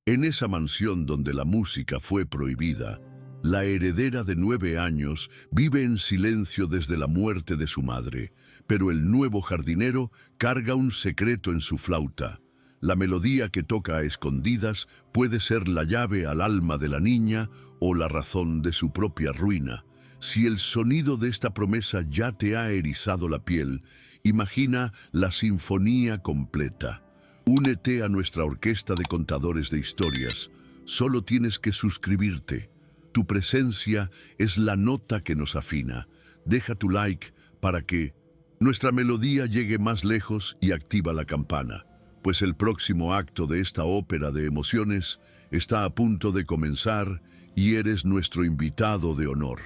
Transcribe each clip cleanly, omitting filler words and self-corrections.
En esa mansión donde la música fue prohibida, la heredera de 9 años vive en silencio desde la muerte de su madre, pero el nuevo jardinero carga un secreto en su flauta. La melodía que toca a escondidas puede ser la llave al alma de la niña o la razón de su propia ruina. Si el sonido de esta promesa ya te ha erizado la piel, imagina la sinfonía completa. Únete a nuestra orquesta de contadores de historias. Solo tienes que suscribirte. Tu presencia es la nota que nos afina. Deja tu like para que nuestra melodía llegue más lejos y activa la campana, pues el próximo acto de esta ópera de emociones está a punto de comenzar y eres nuestro invitado de honor.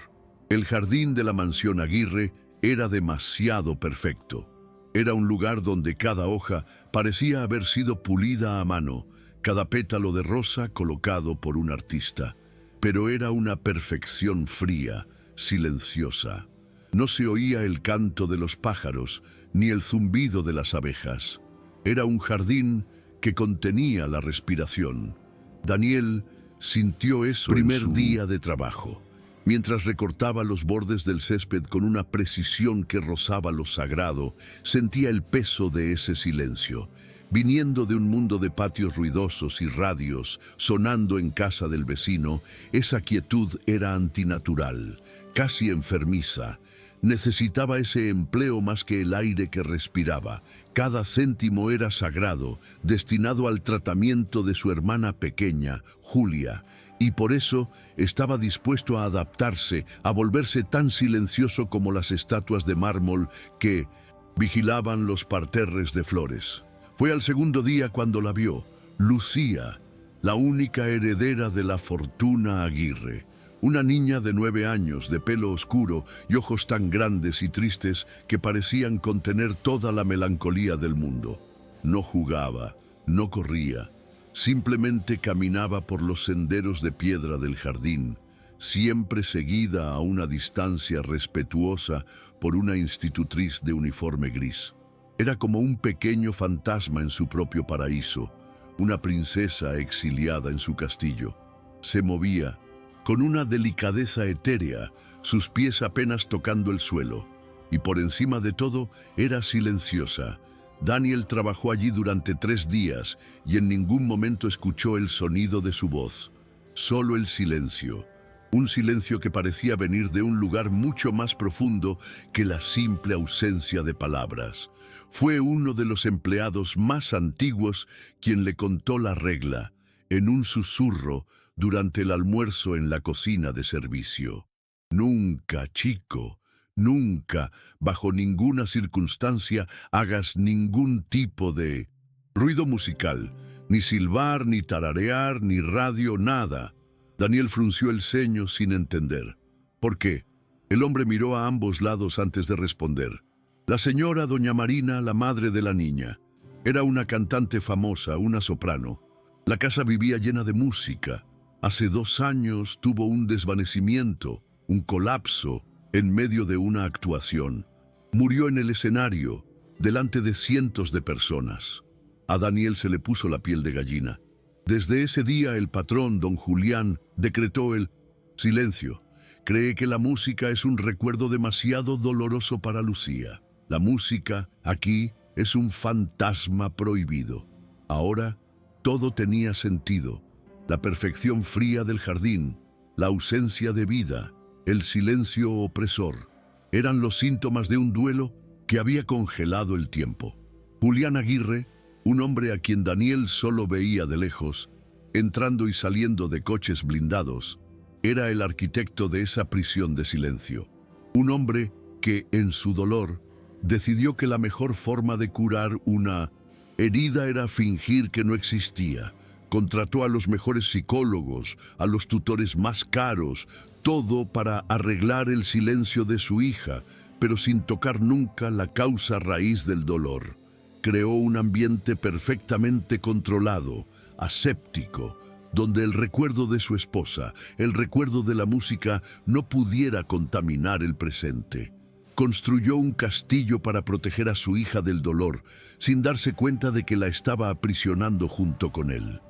El jardín de la mansión Aguirre era demasiado perfecto. Era un lugar donde cada hoja parecía haber sido pulida a mano, cada pétalo de rosa colocado por un artista. Pero era una perfección fría, silenciosa. No se oía el canto de los pájaros, ni el zumbido de las abejas. Era un jardín que contenía la respiración. Daniel sintió eso en su primer día de trabajo, mientras recortaba los bordes del césped con una precisión que rozaba lo sagrado. Sentía el peso de ese silencio, viniendo de un mundo de patios ruidosos y radios sonando en casa del vecino. Esa quietud era antinatural, casi enfermiza. Necesitaba ese empleo más que el aire que respiraba. Cada céntimo era sagrado, destinado al tratamiento de su hermana pequeña, Julia, y por eso estaba dispuesto a adaptarse, a volverse tan silencioso como las estatuas de mármol que vigilaban los parterres de flores. Fue al segundo día cuando la vio, Lucía, la única heredera de la fortuna Aguirre. Una niña de 9 años, de pelo oscuro y ojos tan grandes y tristes que parecían contener toda la melancolía del mundo. No jugaba, no corría, simplemente caminaba por los senderos de piedra del jardín, siempre seguida a una distancia respetuosa por una institutriz de uniforme gris. Era como un pequeño fantasma en su propio paraíso, una princesa exiliada en su castillo. Se movía con una delicadeza etérea, sus pies apenas tocando el suelo, y por encima de todo era silenciosa. Daniel trabajó allí durante 3 días y en ningún momento escuchó el sonido de su voz, solo el silencio. Un silencio que parecía venir de un lugar mucho más profundo que la simple ausencia de palabras. Fue uno de los empleados más antiguos quien le contó la regla, en un susurro, durante el almuerzo en la cocina de servicio. Nunca, chico, nunca, bajo ninguna circunstancia, hagas ningún tipo de ruido musical, ni silbar, ni tararear, ni radio, nada. Daniel frunció el ceño sin entender. ¿Por qué? El hombre miró a ambos lados antes de responder. La señora doña Marina, la madre de la niña, era una cantante famosa, una soprano. La casa vivía llena de música. Hace 2 años tuvo un desvanecimiento, un colapso, en medio de una actuación. Murió en el escenario, delante de cientos de personas. A Daniel se le puso la piel de gallina. Desde ese día el patrón, don Julián, decretó el silencio. Cree que la música es un recuerdo demasiado doloroso para Lucía. La música, aquí, es un fantasma prohibido. Ahora, todo tenía sentido. La perfección fría del jardín, la ausencia de vida, el silencio opresor, eran los síntomas de un duelo que había congelado el tiempo. Julián Aguirre, un hombre a quien Daniel solo veía de lejos, entrando y saliendo de coches blindados, era el arquitecto de esa prisión de silencio. Un hombre que, en su dolor, decidió que la mejor forma de curar una herida era fingir que no existía. Contrató a los mejores psicólogos, a los tutores más caros, todo para arreglar el silencio de su hija, pero sin tocar nunca la causa raíz del dolor. Creó un ambiente perfectamente controlado, aséptico, donde el recuerdo de su esposa, el recuerdo de la música, no pudiera contaminar el presente. Construyó un castillo para proteger a su hija del dolor, sin darse cuenta de que la estaba aprisionando junto con él.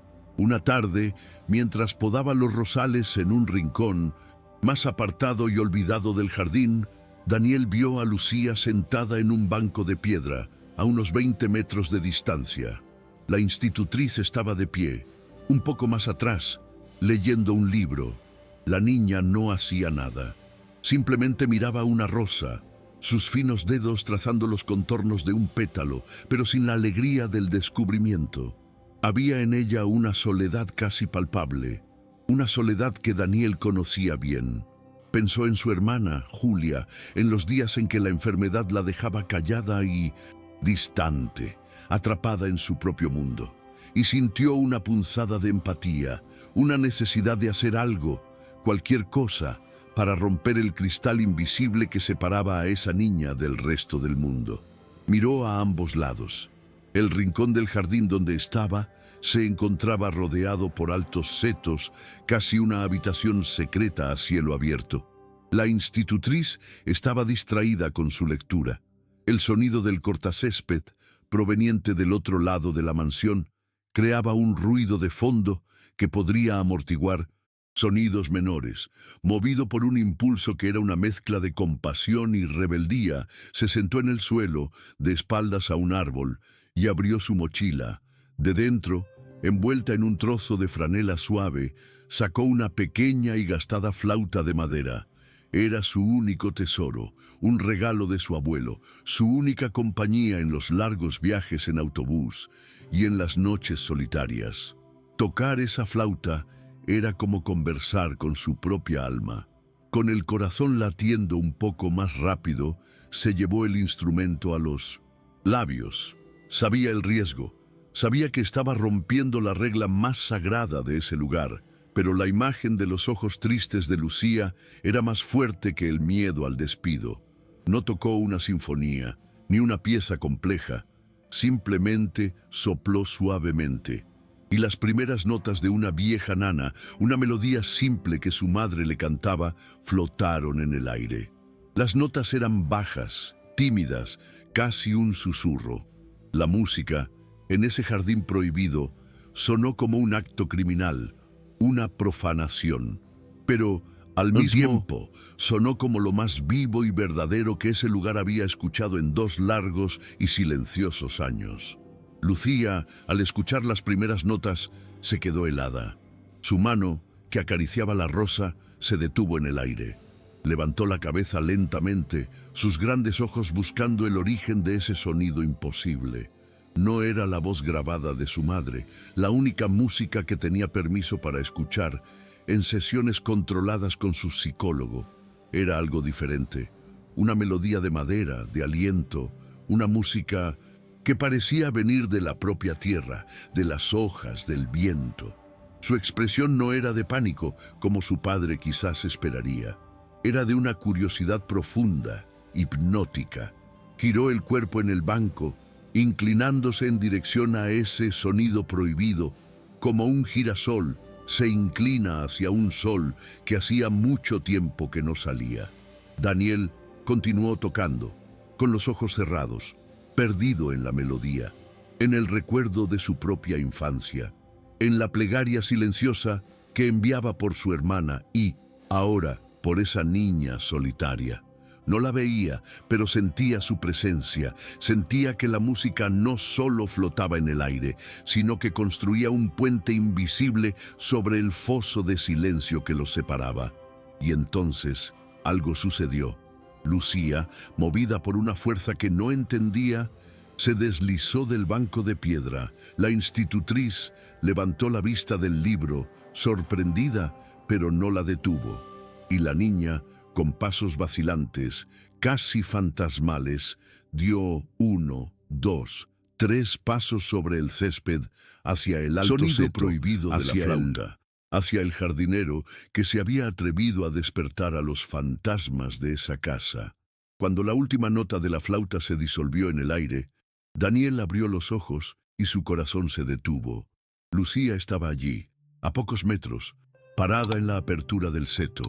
Una tarde, mientras podaba los rosales en un rincón, más apartado y olvidado del jardín, Daniel vio a Lucía sentada en un banco de piedra, a unos 20 metros de distancia. La institutriz estaba de pie, un poco más atrás, leyendo un libro. La niña no hacía nada. Simplemente miraba una rosa, sus finos dedos trazando los contornos de un pétalo, pero sin la alegría del descubrimiento. Había en ella una soledad casi palpable, una soledad que Daniel conocía bien. Pensó en su hermana, Julia, en los días en que la enfermedad la dejaba callada y distante, atrapada en su propio mundo. Y sintió una punzada de empatía, una necesidad de hacer algo, cualquier cosa, para romper el cristal invisible que separaba a esa niña del resto del mundo. Miró a ambos lados. El rincón del jardín donde estaba se encontraba rodeado por altos setos, casi una habitación secreta a cielo abierto. La institutriz estaba distraída con su lectura. El sonido del cortacésped, proveniente del otro lado de la mansión, creaba un ruido de fondo que podría amortiguar sonidos menores. Movido por un impulso que era una mezcla de compasión y rebeldía, se sentó en el suelo, de espaldas a un árbol, y abrió su mochila. De dentro, envuelta en un trozo de franela suave, sacó una pequeña y gastada flauta de madera. Era su único tesoro, un regalo de su abuelo, su única compañía en los largos viajes en autobús y en las noches solitarias. Tocar esa flauta era como conversar con su propia alma. Con el corazón latiendo un poco más rápido, se llevó el instrumento a los labios. Sabía el riesgo, sabía que estaba rompiendo la regla más sagrada de ese lugar, pero la imagen de los ojos tristes de Lucía era más fuerte que el miedo al despido. No tocó una sinfonía, ni una pieza compleja, simplemente sopló suavemente. Y las primeras notas de una vieja nana, una melodía simple que su madre le cantaba, flotaron en el aire. Las notas eran bajas, tímidas, casi un susurro. La música, en ese jardín prohibido, sonó como un acto criminal, una profanación. Pero, al mismo tiempo, sonó como lo más vivo y verdadero que ese lugar había escuchado en 2 largos y silenciosos años. Lucía, al escuchar las primeras notas, se quedó helada. Su mano, que acariciaba la rosa, se detuvo en el aire. Levantó la cabeza lentamente, sus grandes ojos buscando el origen de ese sonido imposible. No era la voz grabada de su madre, la única música que tenía permiso para escuchar en sesiones controladas con su psicólogo. Era algo diferente, una melodía de madera, de aliento, una música que parecía venir de la propia tierra, de las hojas, del viento. Su expresión no era de pánico, como su padre quizás esperaría. Era de una curiosidad profunda, hipnótica. Giró el cuerpo en el banco, inclinándose en dirección a ese sonido prohibido, como un girasol se inclina hacia un sol que hacía mucho tiempo que no salía. Daniel continuó tocando, con los ojos cerrados, perdido en la melodía, en el recuerdo de su propia infancia, en la plegaria silenciosa que enviaba por su hermana y, ahora, por esa niña solitaria. No la veía, pero sentía su presencia, sentía que la música no solo flotaba en el aire, sino que construía un puente invisible sobre el foso de silencio que los separaba. Y entonces, algo sucedió. Lucía, movida por una fuerza que no entendía, se deslizó del banco de piedra. La institutriz levantó la vista del libro, sorprendida, pero no la detuvo. Y la niña, con pasos vacilantes, casi fantasmales, dio 1, 2, 3 pasos sobre el césped hacia el alto seto prohibido de la flauta, hacia el jardinero que se había atrevido a despertar a los fantasmas de esa casa. Cuando la última nota de la flauta se disolvió en el aire, Daniel abrió los ojos y su corazón se detuvo. Lucía estaba allí, a pocos metros, parada en la apertura del seto,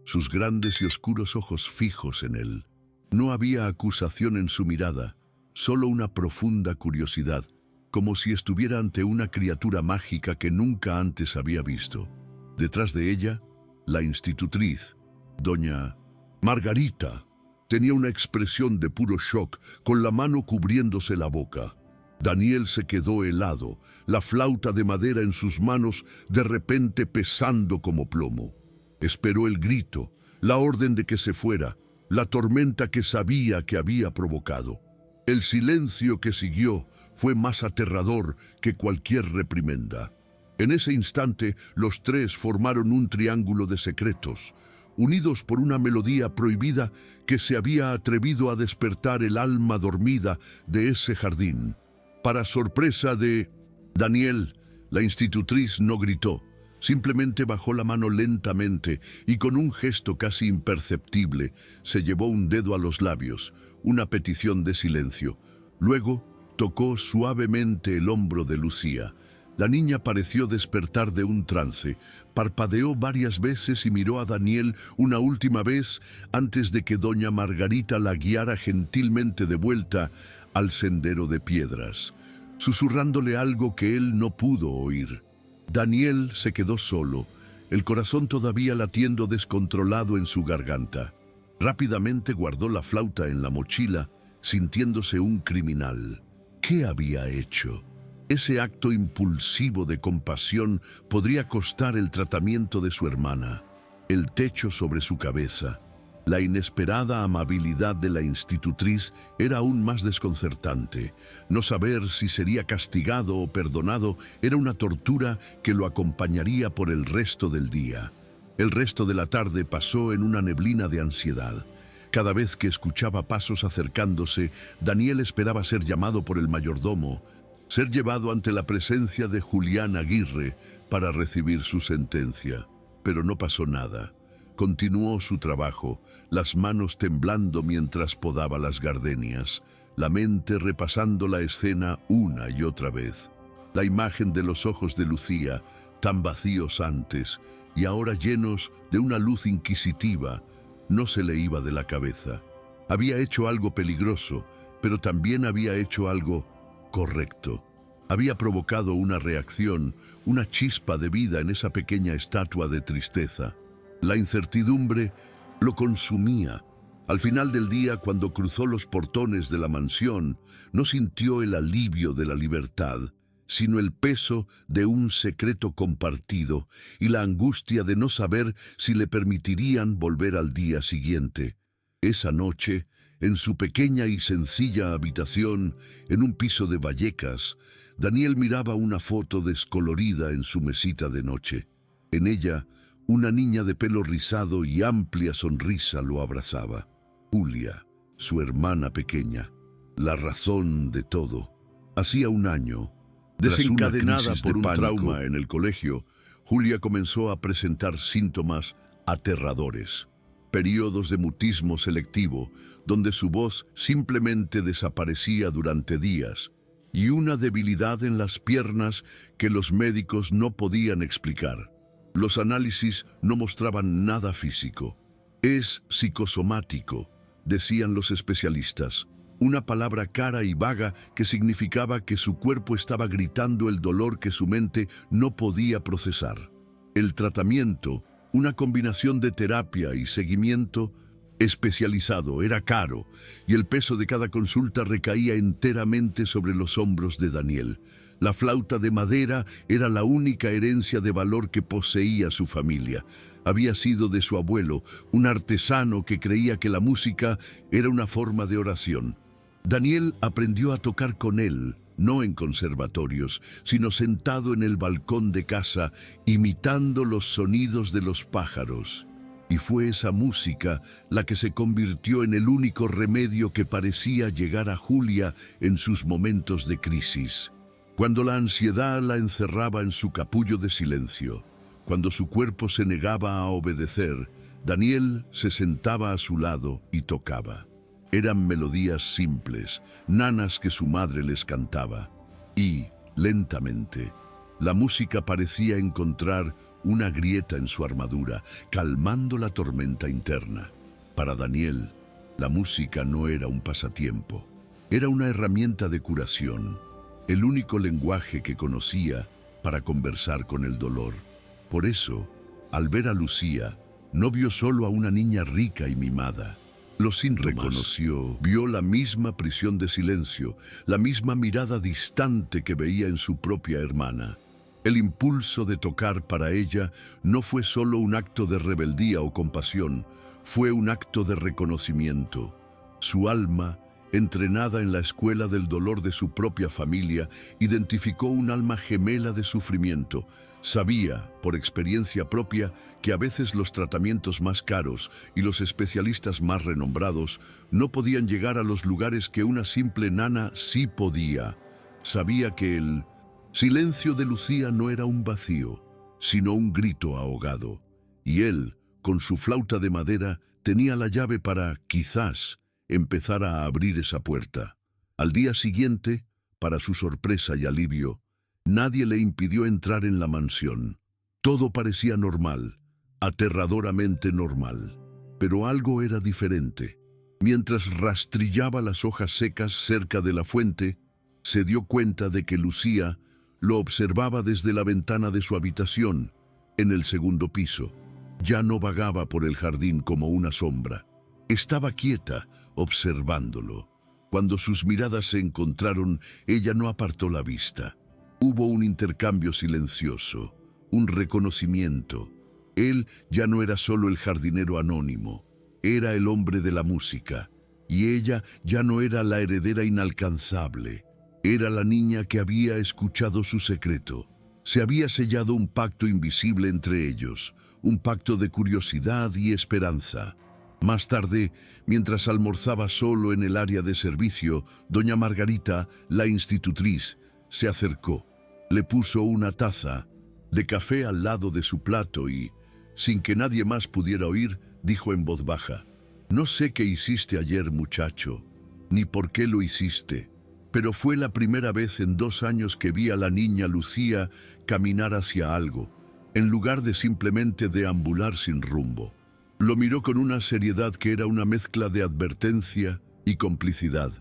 sus grandes y oscuros ojos fijos en él. No había acusación en su mirada, solo una profunda curiosidad. como si estuviera ante una criatura mágica que nunca antes había visto. Detrás de ella, la institutriz, doña Margarita, tenía una expresión de puro shock, con la mano cubriéndose la boca. Daniel se quedó helado, la flauta de madera en sus manos de repente pesando como plomo. Esperó el grito, la orden de que se fuera, la tormenta que sabía que había provocado. El silencio que siguió fue más aterrador que cualquier reprimenda. En ese instante, los tres formaron un triángulo de secretos, unidos por una melodía prohibida que se había atrevido a despertar el alma dormida de ese jardín. Para sorpresa de Daniel, la institutriz no gritó, simplemente bajó la mano lentamente y con un gesto casi imperceptible se llevó un dedo a los labios, una petición de silencio. Luego tocó suavemente el hombro de Lucía. La niña pareció despertar de un trance, parpadeó varias veces y miró a Daniel una última vez antes de que doña Margarita la guiara gentilmente de vuelta al sendero de piedras, susurrándole algo que él no pudo oír. Daniel se quedó solo, el corazón todavía latiendo descontrolado en su garganta. Rápidamente guardó la flauta en la mochila, sintiéndose un criminal. ¿Qué había hecho? Ese acto impulsivo de compasión podría costar el tratamiento de su hermana, el techo sobre su cabeza. La inesperada amabilidad de la institutriz era aún más desconcertante. No saber si sería castigado o perdonado era una tortura que lo acompañaría por el resto del día. El resto de la tarde pasó en una neblina de ansiedad. Cada vez que escuchaba pasos acercándose, Daniel esperaba ser llamado por el mayordomo, ser llevado ante la presencia de Julián Aguirre para recibir su sentencia. Pero no pasó nada. Continuó su trabajo, las manos temblando mientras podaba las gardenias, la mente repasando la escena una y otra vez. La imagen de los ojos de Lucía, tan vacíos antes y ahora llenos de una luz inquisitiva, no se le iba de la cabeza. Había hecho algo peligroso, pero también había hecho algo correcto. Había provocado una reacción, una chispa de vida en esa pequeña estatua de tristeza. La incertidumbre lo consumía. Al final del día, cuando cruzó los portones de la mansión, no sintió el alivio de la libertad, sino el peso de un secreto compartido y la angustia de no saber si le permitirían volver al día siguiente. Esa noche, en su pequeña y sencilla habitación, en un piso de Vallecas, Daniel miraba una foto descolorida en su mesita de noche. En ella, una niña de pelo rizado y amplia sonrisa lo abrazaba. Julia, su hermana pequeña, la razón de todo. Hacía un año, desencadenada por un trauma en el colegio, Julia comenzó a presentar síntomas aterradores. Periodos de mutismo selectivo, donde su voz simplemente desaparecía durante días, y una debilidad en las piernas que los médicos no podían explicar. Los análisis no mostraban nada físico. Es psicosomático, decían los especialistas, una palabra cara y vaga que significaba que su cuerpo estaba gritando el dolor que su mente no podía procesar. El tratamiento, una combinación de terapia y seguimiento especializado, era caro, y el peso de cada consulta recaía enteramente sobre los hombros de Daniel. La flauta de madera era la única herencia de valor que poseía su familia. Había sido de su abuelo, un artesano que creía que la música era una forma de oración. Daniel aprendió a tocar con él, no en conservatorios, sino sentado en el balcón de casa, imitando los sonidos de los pájaros. Y fue esa música la que se convirtió en el único remedio que parecía llegar a Julia en sus momentos de crisis. Cuando la ansiedad la encerraba en su capullo de silencio, cuando su cuerpo se negaba a obedecer, Daniel se sentaba a su lado y tocaba. Eran melodías simples, nanas que su madre les cantaba. Y, lentamente, la música parecía encontrar una grieta en su armadura, calmando la tormenta interna. Para Daniel, la música no era un pasatiempo, era una herramienta de curación. el único lenguaje que conocía para conversar con el dolor. Por eso, al ver a Lucía, no vio solo a una niña rica y mimada. Los síntomas reconoció, vio la misma prisión de silencio, la misma mirada distante que veía en su propia hermana. El impulso de tocar para ella no fue solo un acto de rebeldía o compasión, fue un acto de reconocimiento. Su alma, entrenada en la escuela del dolor de su propia familia, identificó un alma gemela de sufrimiento. Sabía, por experiencia propia, que a veces los tratamientos más caros y los especialistas más renombrados no podían llegar a los lugares que una simple nana sí podía. Sabía que el silencio de Lucía no era un vacío, sino un grito ahogado. Y él, con su flauta de madera, tenía la llave para, quizás, empezar a abrir esa puerta. Al día siguiente, para su sorpresa y alivio, nadie le impidió entrar en la mansión. Todo parecía normal, aterradoramente normal. Pero algo era diferente. Mientras rastrillaba las hojas secas cerca de la fuente, se dio cuenta de que Lucía lo observaba desde la ventana de su habitación, en el segundo piso. Ya no vagaba por el jardín como una sombra. Estaba quieta, observándolo. Cuando sus miradas se encontraron, ella no apartó la vista. Hubo un intercambio silencioso, un reconocimiento. Él ya no era solo el jardinero anónimo, era el hombre de la música, y ella ya no era la heredera inalcanzable. Era la niña que había escuchado su secreto. Se había sellado un pacto invisible entre ellos, un pacto de curiosidad y esperanza. Más tarde, mientras almorzaba solo en el área de servicio, doña Margarita, la institutriz, se acercó. Le puso una taza de café al lado de su plato y, sin que nadie más pudiera oír, dijo en voz baja: «No sé qué hiciste ayer, muchacho, ni por qué lo hiciste, pero fue la primera vez en 2 años que vi a la niña Lucía caminar hacia algo, en lugar de simplemente deambular sin rumbo». Lo miró con una seriedad que era una mezcla de advertencia y complicidad.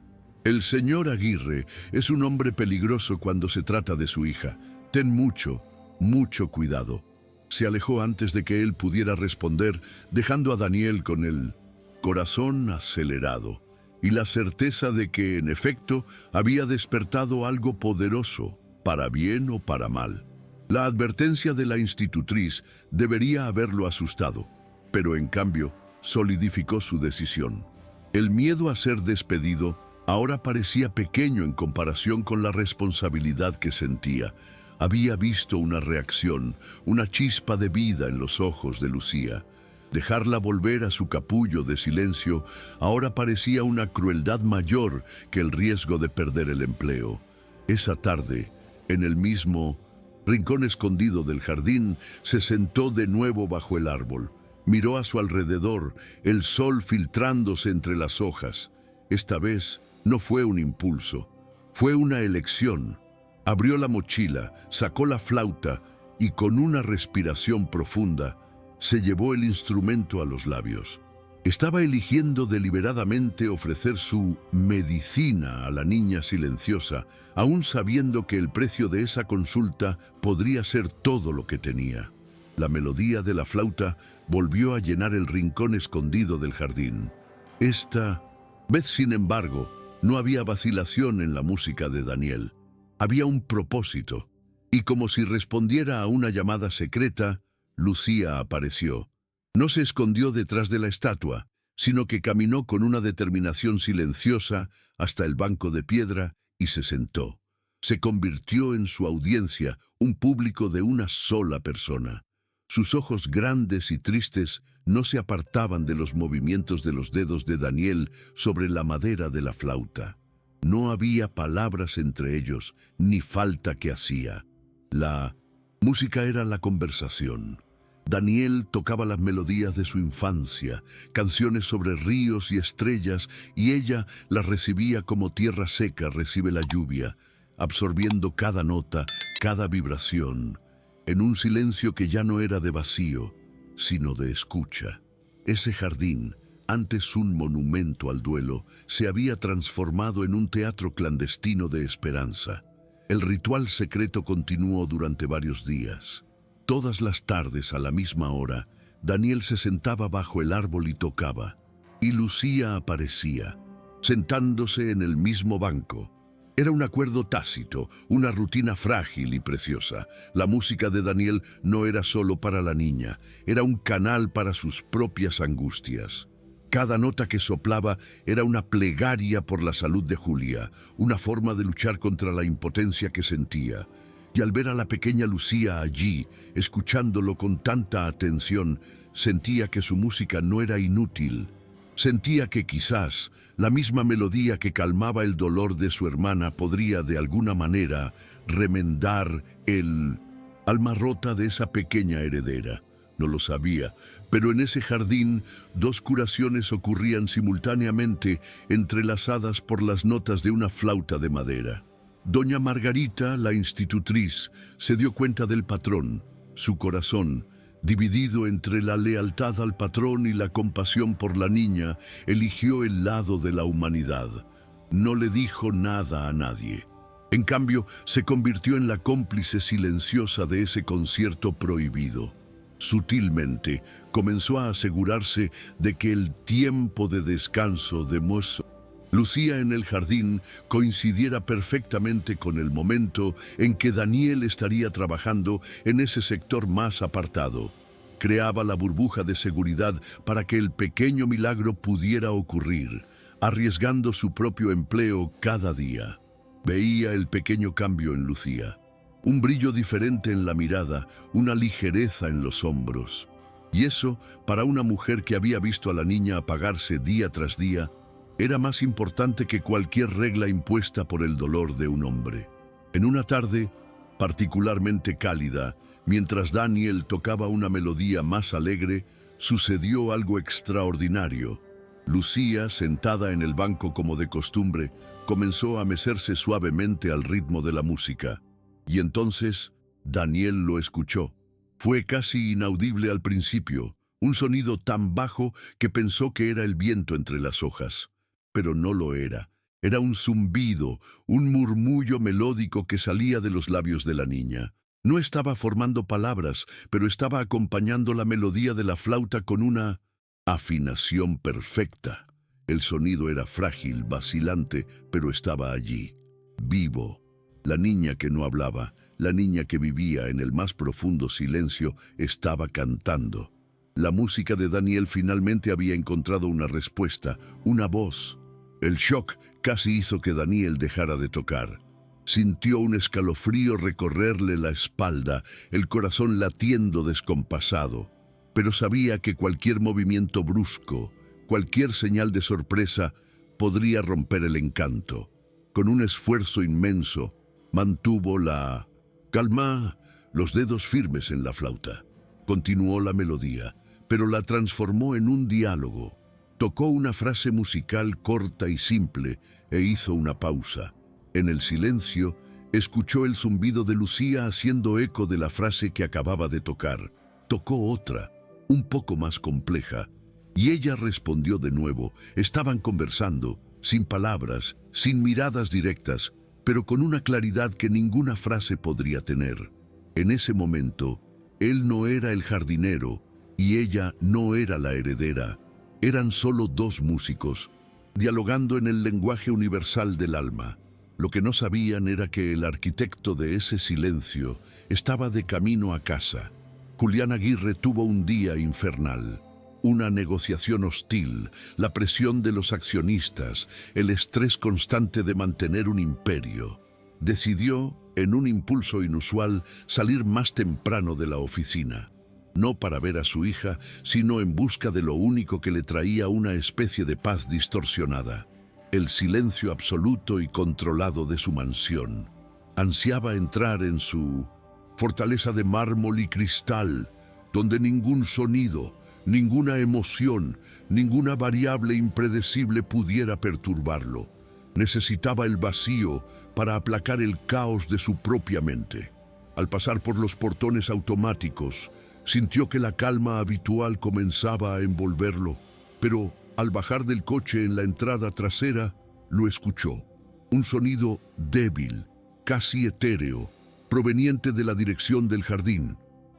«El señor Aguirre es un hombre peligroso cuando se trata de su hija. Ten mucho, mucho cuidado». Se alejó antes de que él pudiera responder, dejando a Daniel con el corazón acelerado y la certeza de que, en efecto, había despertado algo poderoso, para bien o para mal. La advertencia de la institutriz debería haberlo asustado, pero en cambio solidificó su decisión. El miedo a ser despedido ahora parecía pequeño en comparación con la responsabilidad que sentía. Había visto una reacción, una chispa de vida en los ojos de Lucía. Dejarla volver a su capullo de silencio ahora parecía una crueldad mayor que el riesgo de perder el empleo. Esa tarde, en el mismo rincón escondido del jardín, se sentó de nuevo bajo el árbol. Miró a su alrededor, el sol filtrándose entre las hojas. Esta vez no fue un impulso, fue una elección. Abrió la mochila, sacó la flauta y con una respiración profunda se llevó el instrumento a los labios. Estaba eligiendo deliberadamente ofrecer su medicina a la niña silenciosa, aún sabiendo que el precio de esa consulta podría ser todo lo que tenía. La melodía de la flauta volvió a llenar el rincón escondido del jardín. Esta vez, sin embargo, no había vacilación en la música de Daniel. Había un propósito, y como si respondiera a una llamada secreta, Lucía apareció. No se escondió detrás de la estatua, sino que caminó con una determinación silenciosa hasta el banco de piedra y se sentó. Se convirtió en su audiencia, un público de una sola persona. Sus ojos grandes y tristes no se apartaban de los movimientos de los dedos de Daniel sobre la madera de la flauta. No había palabras entre ellos, ni falta que hacía. La música era la conversación. Daniel tocaba las melodías de su infancia, canciones sobre ríos y estrellas, y ella las recibía como tierra seca recibe la lluvia, absorbiendo cada nota, cada vibración, en un silencio que ya no era de vacío, sino de escucha. Ese jardín, antes un monumento al duelo, se había transformado en un teatro clandestino de esperanza. El ritual secreto continuó durante varios días. Todas las tardes a la misma hora, Daniel se sentaba bajo el árbol y tocaba, y Lucía aparecía, sentándose en el mismo banco. Era un acuerdo tácito, una rutina frágil y preciosa. La música de Daniel no era solo para la niña, era un canal para sus propias angustias. Cada nota que soplaba era una plegaria por la salud de Julia, una forma de luchar contra la impotencia que sentía. Y al ver a la pequeña Lucía allí, escuchándolo con tanta atención, sentía que su música no era inútil. Sentía que quizás la misma melodía que calmaba el dolor de su hermana podría de alguna manera remendar el alma rota de esa pequeña heredera. No lo sabía, pero en ese jardín dos curaciones ocurrían simultáneamente, entrelazadas por las notas de una flauta de madera. Doña Margarita, la institutriz, se dio cuenta del patrón. Su corazón, dividido entre la lealtad al patrón y la compasión por la niña, eligió el lado de la humanidad. No le dijo nada a nadie. En cambio, se convirtió en la cómplice silenciosa de ese concierto prohibido. Sutilmente, comenzó a asegurarse de que el tiempo de descanso de Lucía en el jardín coincidiera perfectamente con el momento en que Daniel estaría trabajando en ese sector más apartado. Creaba la burbuja de seguridad para que el pequeño milagro pudiera ocurrir, arriesgando su propio empleo cada día. Veía el pequeño cambio en Lucía. Un brillo diferente en la mirada, una ligereza en los hombros. Y eso, para una mujer que había visto a la niña apagarse día tras día, era más importante que cualquier regla impuesta por el dolor de un hombre. En una tarde, particularmente cálida, mientras Daniel tocaba una melodía más alegre, sucedió algo extraordinario. Lucía, sentada en el banco como de costumbre, comenzó a mecerse suavemente al ritmo de la música. Y entonces, Daniel lo escuchó. Fue casi inaudible al principio, un sonido tan bajo que pensó que era el viento entre las hojas. Pero no lo era. Era un zumbido, un murmullo melódico que salía de los labios de la niña. No estaba formando palabras, pero estaba acompañando la melodía de la flauta con una afinación perfecta. El sonido era frágil, vacilante, pero estaba allí, vivo. La niña que no hablaba, la niña que vivía en el más profundo silencio, estaba cantando. La música de Daniel finalmente había encontrado una respuesta, una voz. El shock casi hizo que Daniel dejara de tocar. Sintió un escalofrío recorrerle la espalda, el corazón latiendo descompasado. Pero sabía que cualquier movimiento brusco, cualquier señal de sorpresa, podría romper el encanto. Con un esfuerzo inmenso, mantuvo la calma, los dedos firmes en la flauta. Continuó la melodía, pero la transformó en un diálogo. Tocó una frase musical corta y simple e hizo una pausa. En el silencio, escuchó el zumbido de Lucía haciendo eco de la frase que acababa de tocar. Tocó otra, un poco más compleja, y ella respondió de nuevo. Estaban conversando, sin palabras, sin miradas directas, pero con una claridad que ninguna frase podría tener. En ese momento, él no era el jardinero y ella no era la heredera. Eran solo dos músicos, dialogando en el lenguaje universal del alma. Lo que no sabían era que el arquitecto de ese silencio estaba de camino a casa. Julián Aguirre tuvo un día infernal. Una negociación hostil, la presión de los accionistas, el estrés constante de mantener un imperio. Decidió, en un impulso inusual, salir más temprano de la oficina. No para ver a su hija, sino en busca de lo único que le traía una especie de paz distorsionada. El silencio absoluto y controlado de su mansión. Ansiaba entrar en su fortaleza de mármol y cristal, donde ningún sonido, ninguna emoción, ninguna variable impredecible pudiera perturbarlo. Necesitaba el vacío para aplacar el caos de su propia mente. Al pasar por los portones automáticos, sintió que la calma habitual comenzaba a envolverlo, pero al bajar del coche en la entrada trasera, lo escuchó. Un sonido débil, casi etéreo, proveniente de la dirección del jardín.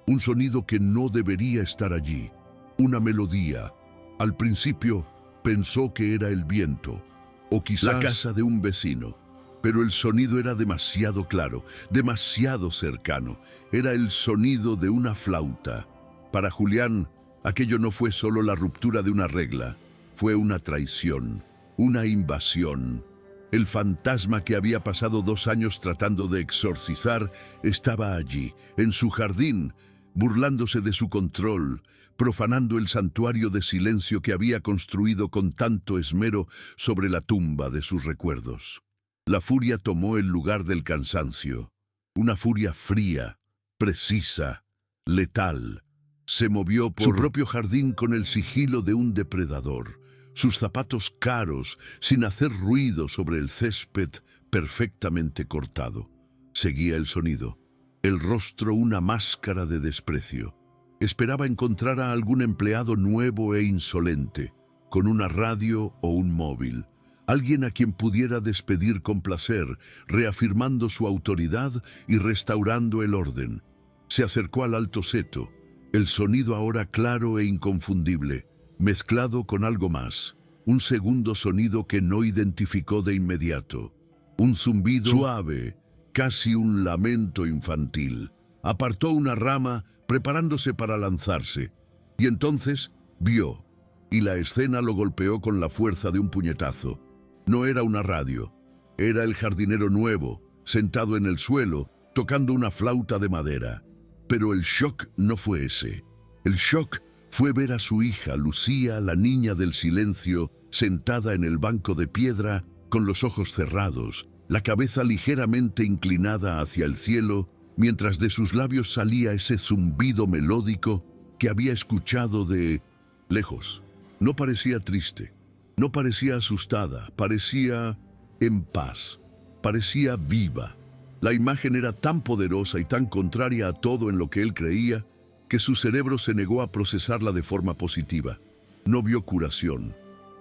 Un sonido que no debería estar allí. Una melodía. Al principio pensó que era el viento, o quizás la casa de un vecino. Pero el sonido era demasiado claro, demasiado cercano. Era el sonido de una flauta. Para Julián, aquello no fue solo la ruptura de una regla, fue una traición, una invasión. El fantasma que había pasado 2 años tratando de exorcizar estaba allí, en su jardín, burlándose de su control, profanando el santuario de silencio que había construido con tanto esmero sobre la tumba de sus recuerdos. La furia tomó el lugar del cansancio, una furia fría, precisa, letal. Se movió por su propio jardín con el sigilo de un depredador, sus zapatos caros, sin hacer ruido sobre el césped perfectamente cortado. Seguía el sonido, el rostro una máscara de desprecio. Esperaba encontrar a algún empleado nuevo e insolente, con una radio o un móvil. Alguien a quien pudiera despedir con placer, reafirmando su autoridad y restaurando el orden. Se acercó al alto seto, el sonido ahora claro e inconfundible, mezclado con algo más. Un segundo sonido que no identificó de inmediato. Un zumbido suave, casi un lamento infantil. Apartó una rama, preparándose para lanzarse. Y entonces vio, y la escena lo golpeó con la fuerza de un puñetazo. No era una radio, era el jardinero nuevo, sentado en el suelo, tocando una flauta de madera. Pero el shock no fue ese. El shock fue ver a su hija, Lucía, la niña del silencio, sentada en el banco de piedra, con los ojos cerrados, la cabeza ligeramente inclinada hacia el cielo, mientras de sus labios salía ese zumbido melódico que había escuchado de lejos. No parecía triste. No parecía asustada, parecía en paz, parecía viva. La imagen era tan poderosa y tan contraria a todo en lo que él creía, que su cerebro se negó a procesarla de forma positiva. No vio curación,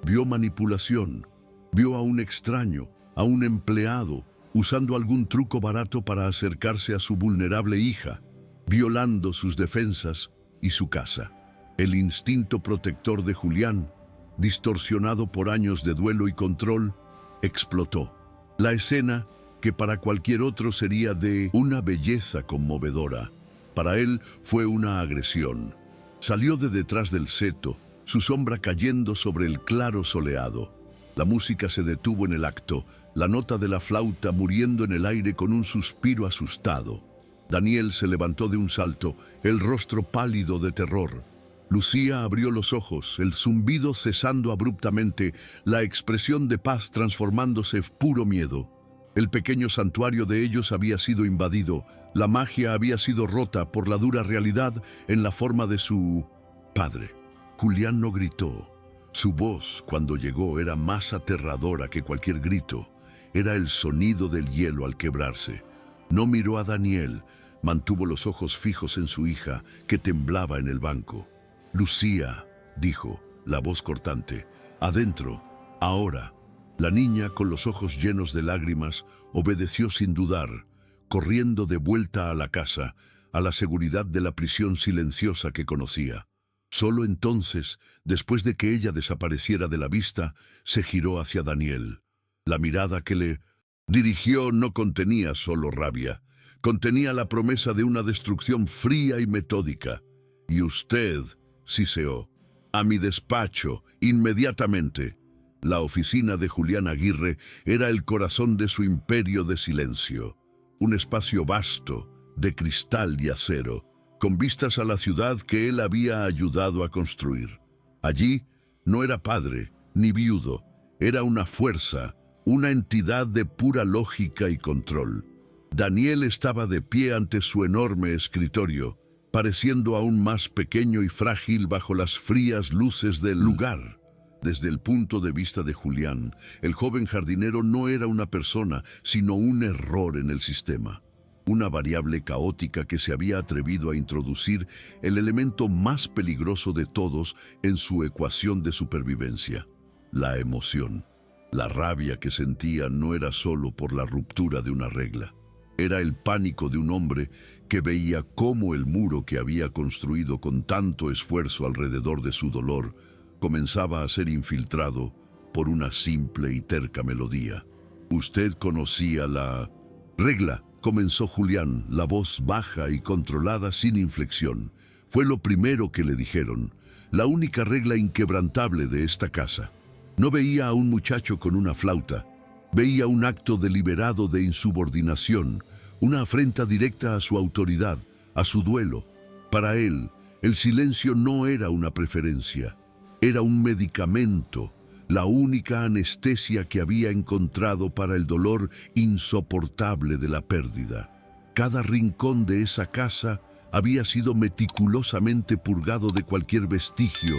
vio manipulación, vio a un extraño, a un empleado, usando algún truco barato para acercarse a su vulnerable hija, violando sus defensas y su casa. El instinto protector de Julián, distorsionado por años de duelo y control, explotó. La escena, que para cualquier otro sería de una belleza conmovedora, para él fue una agresión. Salió de detrás del seto, su sombra cayendo sobre el claro soleado. La música se detuvo en el acto, la nota de la flauta muriendo en el aire con un suspiro asustado. Daniel se levantó de un salto, el rostro pálido de terror. Lucía abrió los ojos, el zumbido cesando abruptamente, la expresión de paz transformándose en puro miedo. El pequeño santuario de ellos había sido invadido, la magia había sido rota por la dura realidad en la forma de su padre. Julián no gritó. Su voz, cuando llegó, era más aterradora que cualquier grito. Era el sonido del hielo al quebrarse. No miró a Daniel, mantuvo los ojos fijos en su hija, que temblaba en el banco. «Lucía», dijo, la voz cortante, «adentro, ahora». La niña, con los ojos llenos de lágrimas, obedeció sin dudar, corriendo de vuelta a la casa, a la seguridad de la prisión silenciosa que conocía. Solo entonces, después de que ella desapareciera de la vista, se giró hacia Daniel. La mirada que le dirigió no contenía solo rabia, contenía la promesa de una destrucción fría y metódica. «Y usted», siseó, «a mi despacho, inmediatamente». La oficina de Julián Aguirre era el corazón de su imperio de silencio. Un espacio vasto, de cristal y acero, con vistas a la ciudad que él había ayudado a construir. Allí no era padre ni viudo, era una fuerza, una entidad de pura lógica y control. Daniel estaba de pie ante su enorme escritorio, pareciendo aún más pequeño y frágil bajo las frías luces del lugar. Desde el punto de vista de Julián, el joven jardinero no era una persona, sino un error en el sistema. Una variable caótica que se había atrevido a introducir el elemento más peligroso de todos en su ecuación de supervivencia: la emoción. La rabia que sentía no era solo por la ruptura de una regla. Era el pánico de un hombre que veía cómo el muro que había construido con tanto esfuerzo alrededor de su dolor comenzaba a ser infiltrado por una simple y terca melodía. «Usted conocía la regla», comenzó Julián, la voz baja y controlada sin inflexión. Fue lo primero que le dijeron, la única regla inquebrantable de esta casa. No veía a un muchacho con una flauta, veía un acto deliberado de insubordinación, una afrenta directa a su autoridad, a su duelo. Para él, el silencio no era una preferencia, era un medicamento, la única anestesia que había encontrado para el dolor insoportable de la pérdida. Cada rincón de esa casa había sido meticulosamente purgado de cualquier vestigio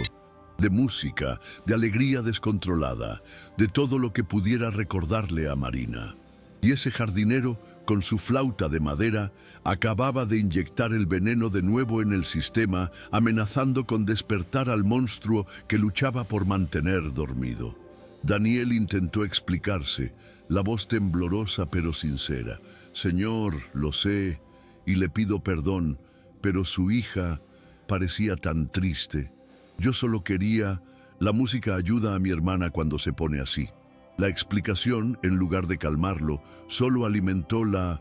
de música, de alegría descontrolada, de todo lo que pudiera recordarle a Marina. Y ese jardinero, con su flauta de madera, acababa de inyectar el veneno de nuevo en el sistema, amenazando con despertar al monstruo que luchaba por mantener dormido. Daniel intentó explicarse, la voz temblorosa pero sincera. «Señor, lo sé, y le pido perdón, pero su hija parecía tan triste. Yo solo quería... La música ayuda a mi hermana cuando se pone así». La explicación, en lugar de calmarlo, solo alimentó la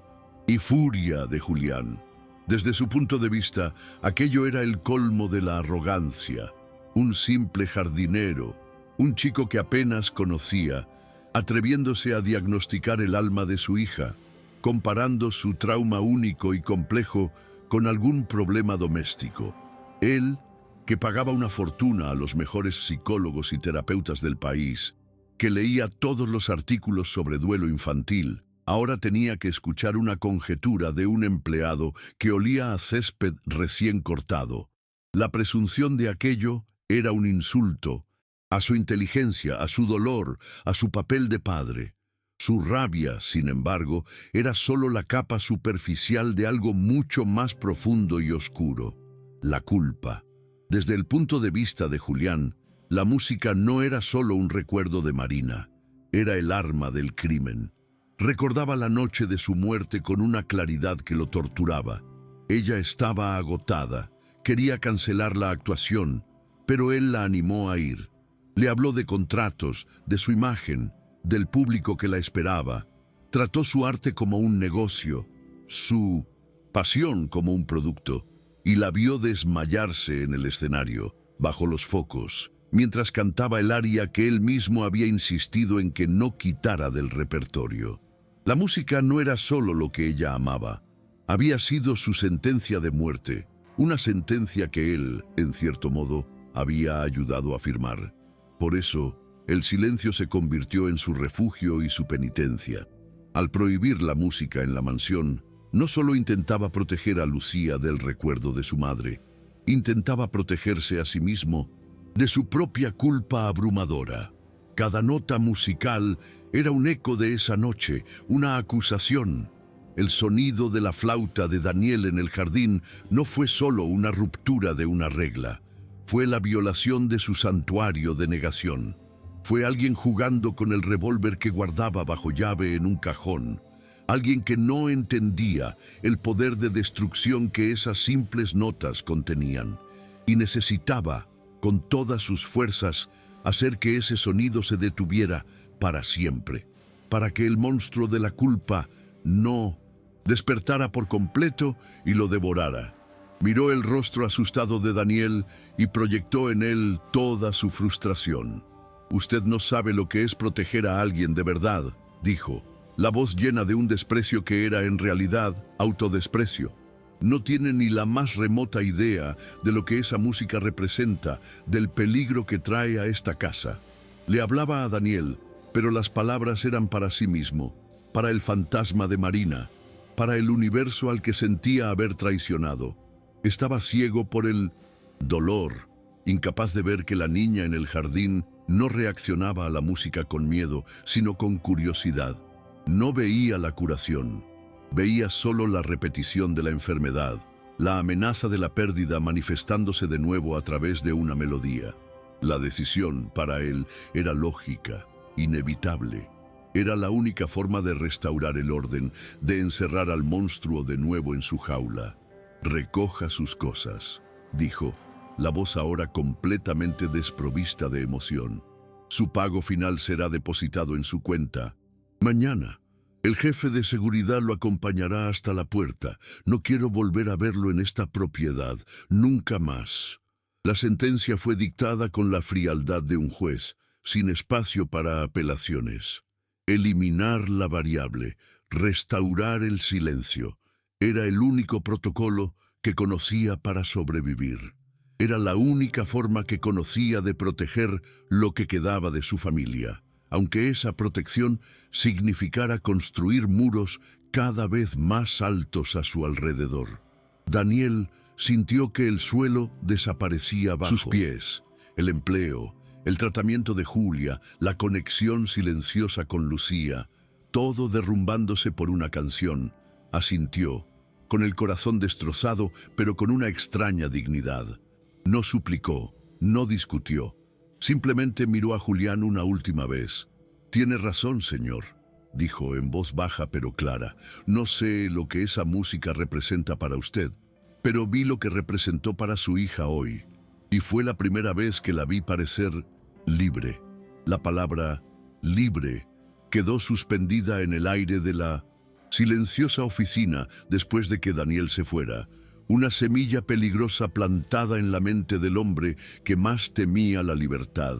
furia de Julián. Desde su punto de vista, aquello era el colmo de la arrogancia. Un simple jardinero, un chico que apenas conocía, atreviéndose a diagnosticar el alma de su hija, comparando su trauma único y complejo con algún problema doméstico. Él, que pagaba una fortuna a los mejores psicólogos y terapeutas del país, que leía todos los artículos sobre duelo infantil, ahora tenía que escuchar una conjetura de un empleado que olía a césped recién cortado. La presunción de aquello era un insulto a su inteligencia, a su dolor, a su papel de padre. Su rabia, sin embargo, era solo la capa superficial de algo mucho más profundo y oscuro: la culpa. Desde el punto de vista de Julián, la música no era solo un recuerdo de Marina, era el arma del crimen. Recordaba la noche de su muerte con una claridad que lo torturaba. Ella estaba agotada, quería cancelar la actuación, pero él la animó a ir. Le habló de contratos, de su imagen, del público que la esperaba. Trató su arte como un negocio, su pasión como un producto, y la vio desmayarse en el escenario, bajo los focos, mientras cantaba el aria que él mismo había insistido en que no quitara del repertorio. La música no era solo lo que ella amaba, había sido su sentencia de muerte, una sentencia que él, en cierto modo, había ayudado a firmar. Por eso, el silencio se convirtió en su refugio y su penitencia. Al prohibir la música en la mansión, no solo intentaba proteger a Lucía del recuerdo de su madre, intentaba protegerse a sí mismo de su propia culpa abrumadora. Cada nota musical era un eco de esa noche, una acusación. El sonido de la flauta de Daniel en el jardín no fue solo una ruptura de una regla, fue la violación de su santuario de negación. Fue alguien jugando con el revólver que guardaba bajo llave en un cajón, alguien que no entendía el poder de destrucción que esas simples notas contenían, y necesitaba, con todas sus fuerzas, hacer que ese sonido se detuviera para siempre, para que el monstruo de la culpa no despertara por completo y lo devorara. Miró el rostro asustado de Daniel y proyectó en él toda su frustración. «Usted no sabe lo que es proteger a alguien de verdad», dijo, la voz llena de un desprecio que era en realidad autodesprecio. No tiene ni la más remota idea de lo que esa música representa, del peligro que trae a esta casa. Le hablaba a Daniel, pero las palabras eran para sí mismo, para el fantasma de Marina, para el universo al que sentía haber traicionado. Estaba ciego por el dolor, incapaz de ver que la niña en el jardín no reaccionaba a la música con miedo, sino con curiosidad. No veía la curación, veía solo la repetición de la enfermedad, la amenaza de la pérdida manifestándose de nuevo a través de una melodía. La decisión, para él, era lógica, inevitable. Era la única forma de restaurar el orden, de encerrar al monstruo de nuevo en su jaula. «Recoja sus cosas», dijo, la voz ahora completamente desprovista de emoción. «Su pago final será depositado en su cuenta. Mañana. El jefe de seguridad lo acompañará hasta la puerta. No quiero volver a verlo en esta propiedad, nunca más». La sentencia fue dictada con la frialdad de un juez, sin espacio para apelaciones. Eliminar la variable, restaurar el silencio, era el único protocolo que conocía para sobrevivir. Era la única forma que conocía de proteger lo que quedaba de su familia, aunque esa protección significara construir muros cada vez más altos a su alrededor. Daniel sintió que el suelo desaparecía bajo sus pies. El empleo, el tratamiento de Julia, la conexión silenciosa con Lucía, todo derrumbándose por una canción. Asintió, con el corazón destrozado, pero con una extraña dignidad. No suplicó, no discutió. Simplemente miró a Julián una última vez. «Tiene razón, señor», dijo en voz baja pero clara. «No sé lo que esa música representa para usted, pero vi lo que representó para su hija hoy. Y fue la primera vez que la vi parecer libre». La palabra «libre» quedó suspendida en el aire de la silenciosa oficina después de que Daniel se fuera. Una semilla peligrosa plantada en la mente del hombre que más temía la libertad.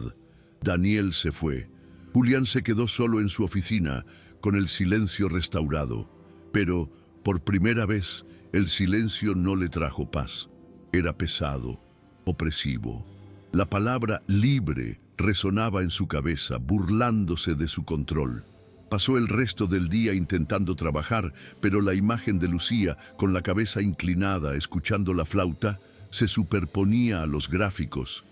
Daniel se fue. Julián se quedó solo en su oficina, con el silencio restaurado. Pero, por primera vez, el silencio no le trajo paz. Era pesado, opresivo. La palabra libre resonaba en su cabeza, burlándose de su control. Pasó el resto del día intentando trabajar, pero la imagen de Lucía, con la cabeza inclinada, escuchando la flauta, se superponía a los gráficos.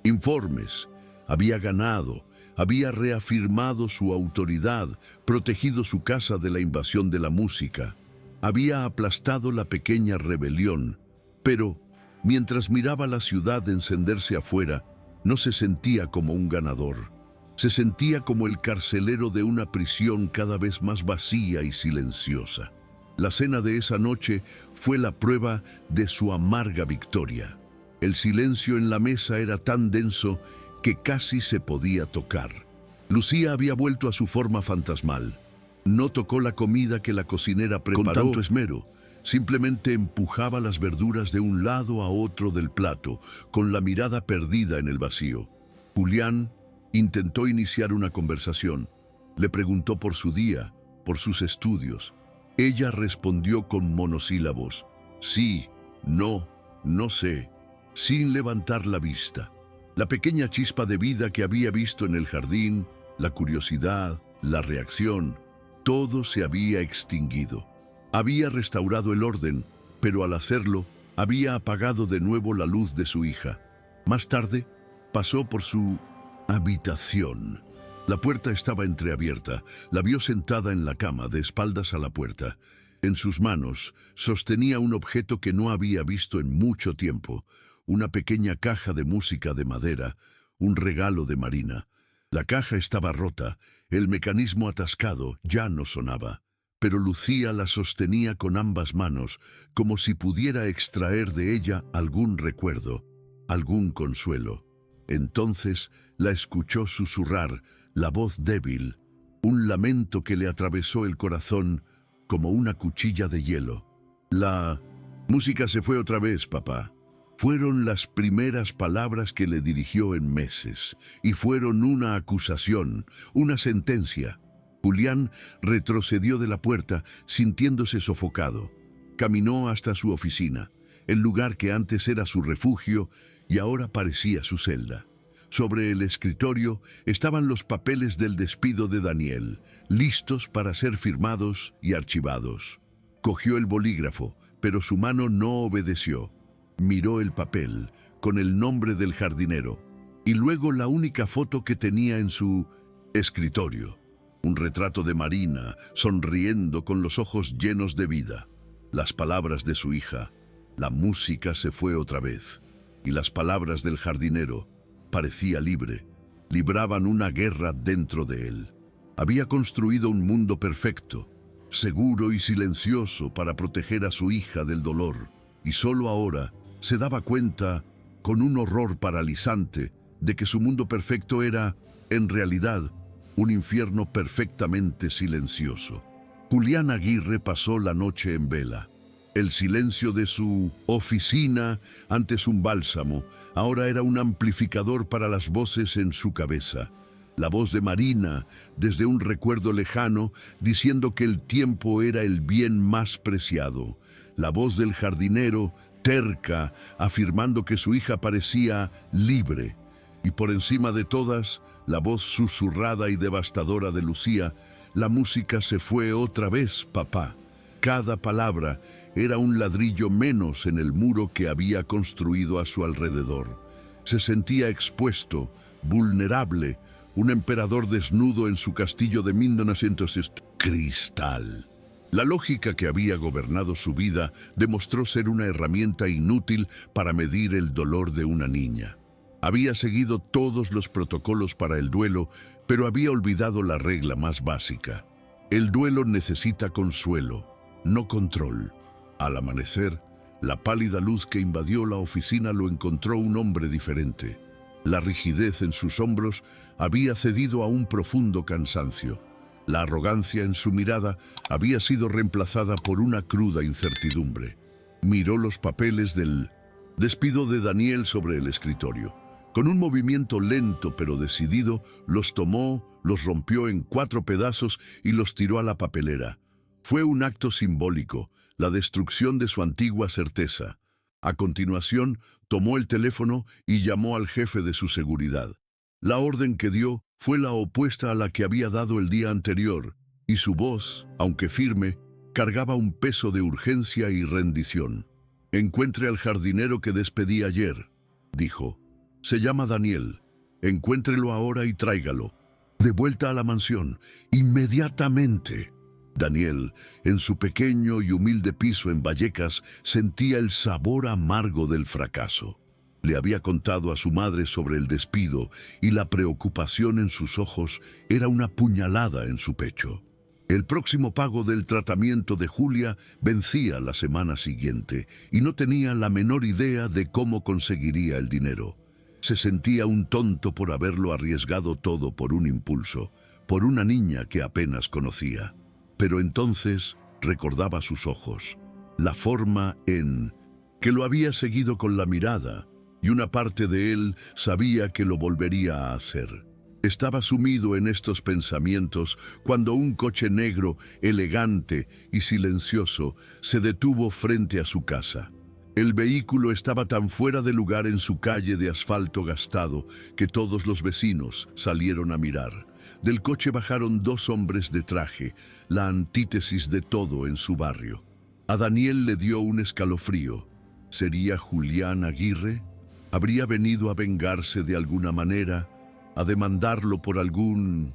Informes. Había ganado, había reafirmado su autoridad, protegido su casa de la invasión de la música. Había aplastado la pequeña rebelión, pero, mientras miraba la ciudad encenderse afuera, no se sentía como un ganador. Se sentía como el carcelero de una prisión cada vez más vacía y silenciosa. La cena de esa noche fue la prueba de su amarga victoria. El silencio en la mesa era tan denso que casi se podía tocar. Lucía había vuelto a su forma fantasmal. No tocó la comida que la cocinera preparó con tanto esmero. Simplemente empujaba las verduras de un lado a otro del plato, con la mirada perdida en el vacío. Julián intentó iniciar una conversación. Le preguntó por su día, por sus estudios. Ella respondió con monosílabos: sí, no, no sé, sin levantar la vista. La pequeña chispa de vida que había visto en el jardín, la curiosidad, la reacción, todo se había extinguido. Había restaurado el orden, pero al hacerlo, había apagado de nuevo la luz de su hija. Más tarde, pasó por su habitación. La puerta estaba entreabierta. La vio sentada en la cama, de espaldas a la puerta. En sus manos sostenía un objeto que no había visto en mucho tiempo, una pequeña caja de música de madera, un regalo de Marina. La caja estaba rota, el mecanismo atascado, ya no sonaba. Pero Lucía la sostenía con ambas manos, como si pudiera extraer de ella algún recuerdo, algún consuelo. Entonces la escuchó susurrar, la voz débil, un lamento que le atravesó el corazón como una cuchilla de hielo. «La música se fue otra vez, papá». Fueron las primeras palabras que le dirigió en meses, y fueron una acusación, una sentencia. Julián retrocedió de la puerta, sintiéndose sofocado. Caminó hasta su oficina, el lugar que antes era su refugio y ahora parecía su celda. Sobre el escritorio estaban los papeles del despido de Daniel, listos para ser firmados y archivados. Cogió el bolígrafo, pero su mano no obedeció. Miró el papel, con el nombre del jardinero, y luego la única foto que tenía en su escritorio. Un retrato de Marina, sonriendo con los ojos llenos de vida. Las palabras de su hija. La música se fue otra vez. Y las palabras del jardinero. Parecía libre. Libraban una guerra dentro de él. Había construido un mundo perfecto, seguro y silencioso para proteger a su hija del dolor, y solo ahora se daba cuenta, con un horror paralizante, de que su mundo perfecto era, en realidad, un infierno perfectamente silencioso. Julián Aguirre pasó la noche en vela. El silencio de su oficina, antes un bálsamo, ahora era un amplificador para las voces en su cabeza. La voz de Marina, desde un recuerdo lejano, diciendo que el tiempo era el bien más preciado. La voz del jardinero, terca, afirmando que su hija parecía libre. Y por encima de todas, la voz susurrada y devastadora de Lucía: la música se fue otra vez, papá. Cada palabra era un ladrillo menos en el muro que había construido a su alrededor. Se sentía expuesto, vulnerable, un emperador desnudo en su castillo de 1900 cristal. La lógica que había gobernado su vida demostró ser una herramienta inútil para medir el dolor de una niña. Había seguido todos los protocolos para el duelo, pero había olvidado la regla más básica. El duelo necesita consuelo, no control. Al amanecer, la pálida luz que invadió la oficina lo encontró un hombre diferente. La rigidez en sus hombros había cedido a un profundo cansancio. La arrogancia en su mirada había sido reemplazada por una cruda incertidumbre. Miró los papeles del despido de Daniel sobre el escritorio. Con un movimiento lento pero decidido, los tomó, los rompió en 4 pedazos y los tiró a la papelera. Fue un acto simbólico, la destrucción de su antigua certeza. A continuación, tomó el teléfono y llamó al jefe de su seguridad. La orden que dio fue la opuesta a la que había dado el día anterior, y su voz, aunque firme, cargaba un peso de urgencia y rendición. «Encuentre al jardinero que despedí ayer», dijo. «Se llama Daniel. Encuéntrelo ahora y tráigalo. De vuelta a la mansión, inmediatamente». Daniel, en su pequeño y humilde piso en Vallecas, sentía el sabor amargo del fracaso. Le había contado a su madre sobre el despido y la preocupación en sus ojos era una puñalada en su pecho. El próximo pago del tratamiento de Julia vencía la semana siguiente y no tenía la menor idea de cómo conseguiría el dinero. Se sentía un tonto por haberlo arriesgado todo por un impulso, por una niña que apenas conocía. Pero entonces recordaba sus ojos, la forma en que lo había seguido con la mirada, y una parte de él sabía que lo volvería a hacer. Estaba sumido en estos pensamientos cuando un coche negro, elegante y silencioso, se detuvo frente a su casa. El vehículo estaba tan fuera de lugar en su calle de asfalto gastado que todos los vecinos salieron a mirar. Del coche bajaron 2 hombres de traje, la antítesis de todo en su barrio. A Daniel le dio un escalofrío. ¿Sería Julián Aguirre? ¿Habría venido a vengarse de alguna manera? ¿A demandarlo por algún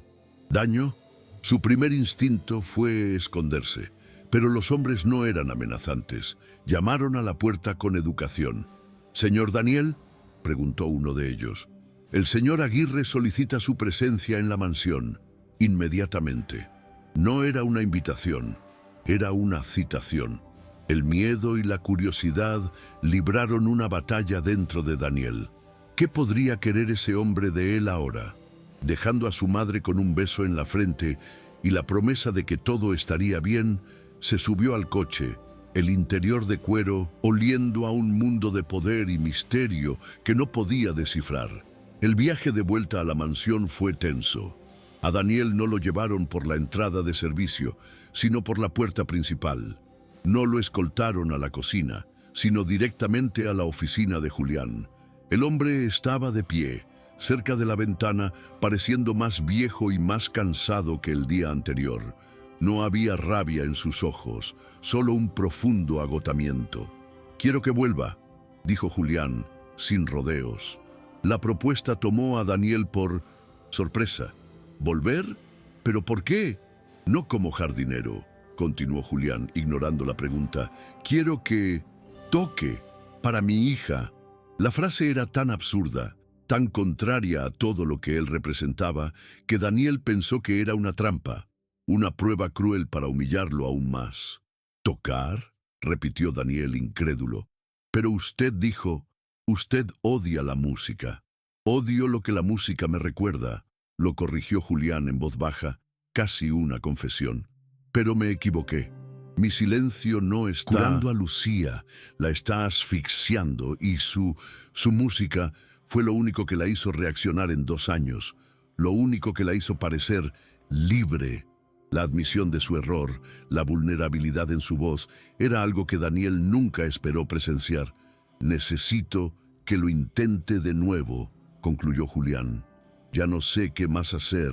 daño? Su primer instinto fue esconderse, pero los hombres no eran amenazantes. Llamaron a la puerta con educación. «¿Señor Daniel?», preguntó uno de ellos. «El señor Aguirre solicita su presencia en la mansión, inmediatamente». No era una invitación, era una citación. El miedo y la curiosidad libraron una batalla dentro de Daniel. ¿Qué podría querer ese hombre de él ahora? Dejando a su madre con un beso en la frente y la promesa de que todo estaría bien, se subió al coche, el interior de cuero, oliendo a un mundo de poder y misterio que no podía descifrar. El viaje de vuelta a la mansión fue tenso. A Daniel no lo llevaron por la entrada de servicio, sino por la puerta principal. No lo escoltaron a la cocina, sino directamente a la oficina de Julián. El hombre estaba de pie, cerca de la ventana, pareciendo más viejo y más cansado que el día anterior. No había rabia en sus ojos, solo un profundo agotamiento. «Quiero que vuelva», dijo Julián, sin rodeos. La propuesta tomó a Daniel por sorpresa. ¿Volver? ¿Pero por qué? «No como jardinero», continuó Julián, ignorando la pregunta. «Quiero que toque para mi hija». La frase era tan absurda, tan contraria a todo lo que él representaba, que Daniel pensó que era una trampa, una prueba cruel para humillarlo aún más. ¿Tocar?, repitió Daniel incrédulo. Pero usted dijo, usted odia la música. Odio lo que la música me recuerda, lo corrigió Julián en voz baja, casi una confesión. Pero me equivoqué. Mi silencio no está curando a Lucía, la está asfixiando, y su música fue lo único que la hizo reaccionar en 2 años, lo único que la hizo parecer libre. La admisión de su error, la vulnerabilidad en su voz, era algo que Daniel nunca esperó presenciar. Necesito que lo intente de nuevo, concluyó Julián. Ya no sé qué más hacer.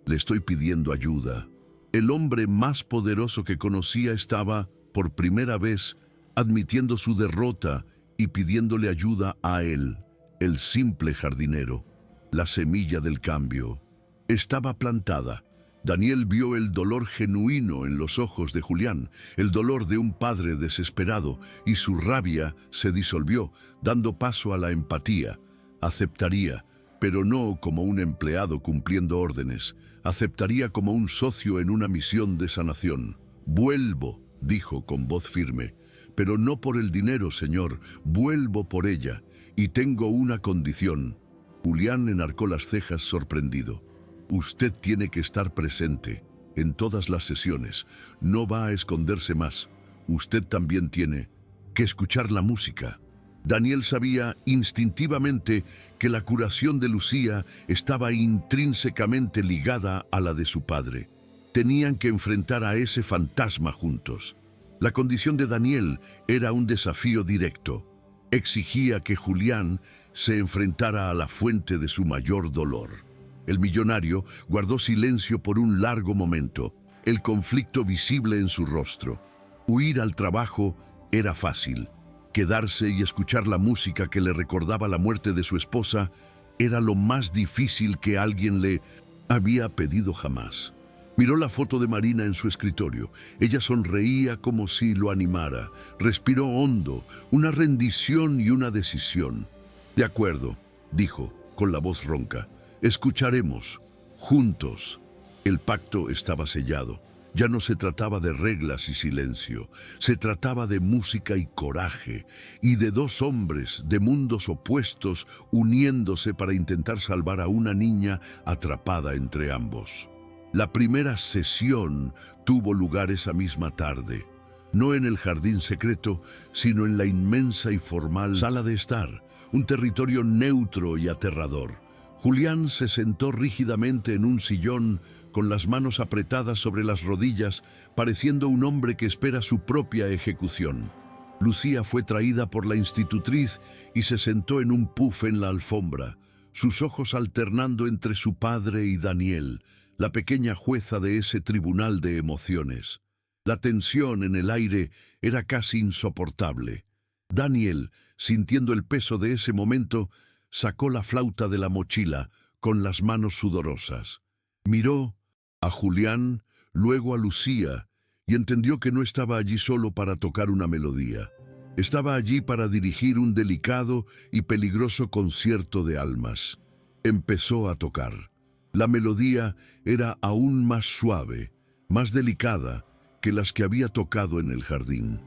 Le estoy pidiendo ayuda. El hombre más poderoso que conocía estaba, por primera vez, admitiendo su derrota y pidiéndole ayuda a él, el simple jardinero. La semilla del cambio estaba plantada. Daniel vio el dolor genuino en los ojos de Julián, el dolor de un padre desesperado, y su rabia se disolvió, dando paso a la empatía. Aceptaría, pero no como un empleado cumpliendo órdenes. Aceptaría como un socio en una misión de sanación. «Vuelvo», dijo con voz firme, «pero no por el dinero, señor. Vuelvo por ella, y tengo una condición». Julián enarcó las cejas sorprendido. «Usted tiene que estar presente en todas las sesiones. No va a esconderse más. Usted también tiene que escuchar la música». Daniel sabía instintivamente que la curación de Lucía estaba intrínsecamente ligada a la de su padre. Tenían que enfrentar a ese fantasma juntos. La condición de Daniel era un desafío directo. Exigía que Julián se enfrentara a la fuente de su mayor dolor. El millonario guardó silencio por un largo momento, el conflicto visible en su rostro. Huir al trabajo era fácil. Quedarse y escuchar la música que le recordaba la muerte de su esposa era lo más difícil que alguien le había pedido jamás. Miró la foto de Marina en su escritorio. Ella sonreía como si lo animara. Respiró hondo, una rendición y una decisión. «De acuerdo», dijo, con la voz ronca. «Escucharemos, juntos». El pacto estaba sellado. Ya no se trataba de reglas y silencio, se trataba de música y coraje, y de 2 hombres de mundos opuestos uniéndose para intentar salvar a una niña atrapada entre ambos. La primera sesión tuvo lugar esa misma tarde, no en el jardín secreto, sino en la inmensa y formal sala de estar, un territorio neutro y aterrador. Julián se sentó rígidamente en un sillón con las manos apretadas sobre las rodillas, pareciendo un hombre que espera su propia ejecución. Lucía fue traída por la institutriz y se sentó en un puff en la alfombra, sus ojos alternando entre su padre y Daniel, la pequeña jueza de ese tribunal de emociones. La tensión en el aire era casi insoportable. Daniel, sintiendo el peso de ese momento, sacó la flauta de la mochila con las manos sudorosas. Miró a Julián, luego a Lucía, y entendió que no estaba allí solo para tocar una melodía. Estaba allí para dirigir un delicado y peligroso concierto de almas. Empezó a tocar. La melodía era aún más suave, más delicada que las que había tocado en el jardín.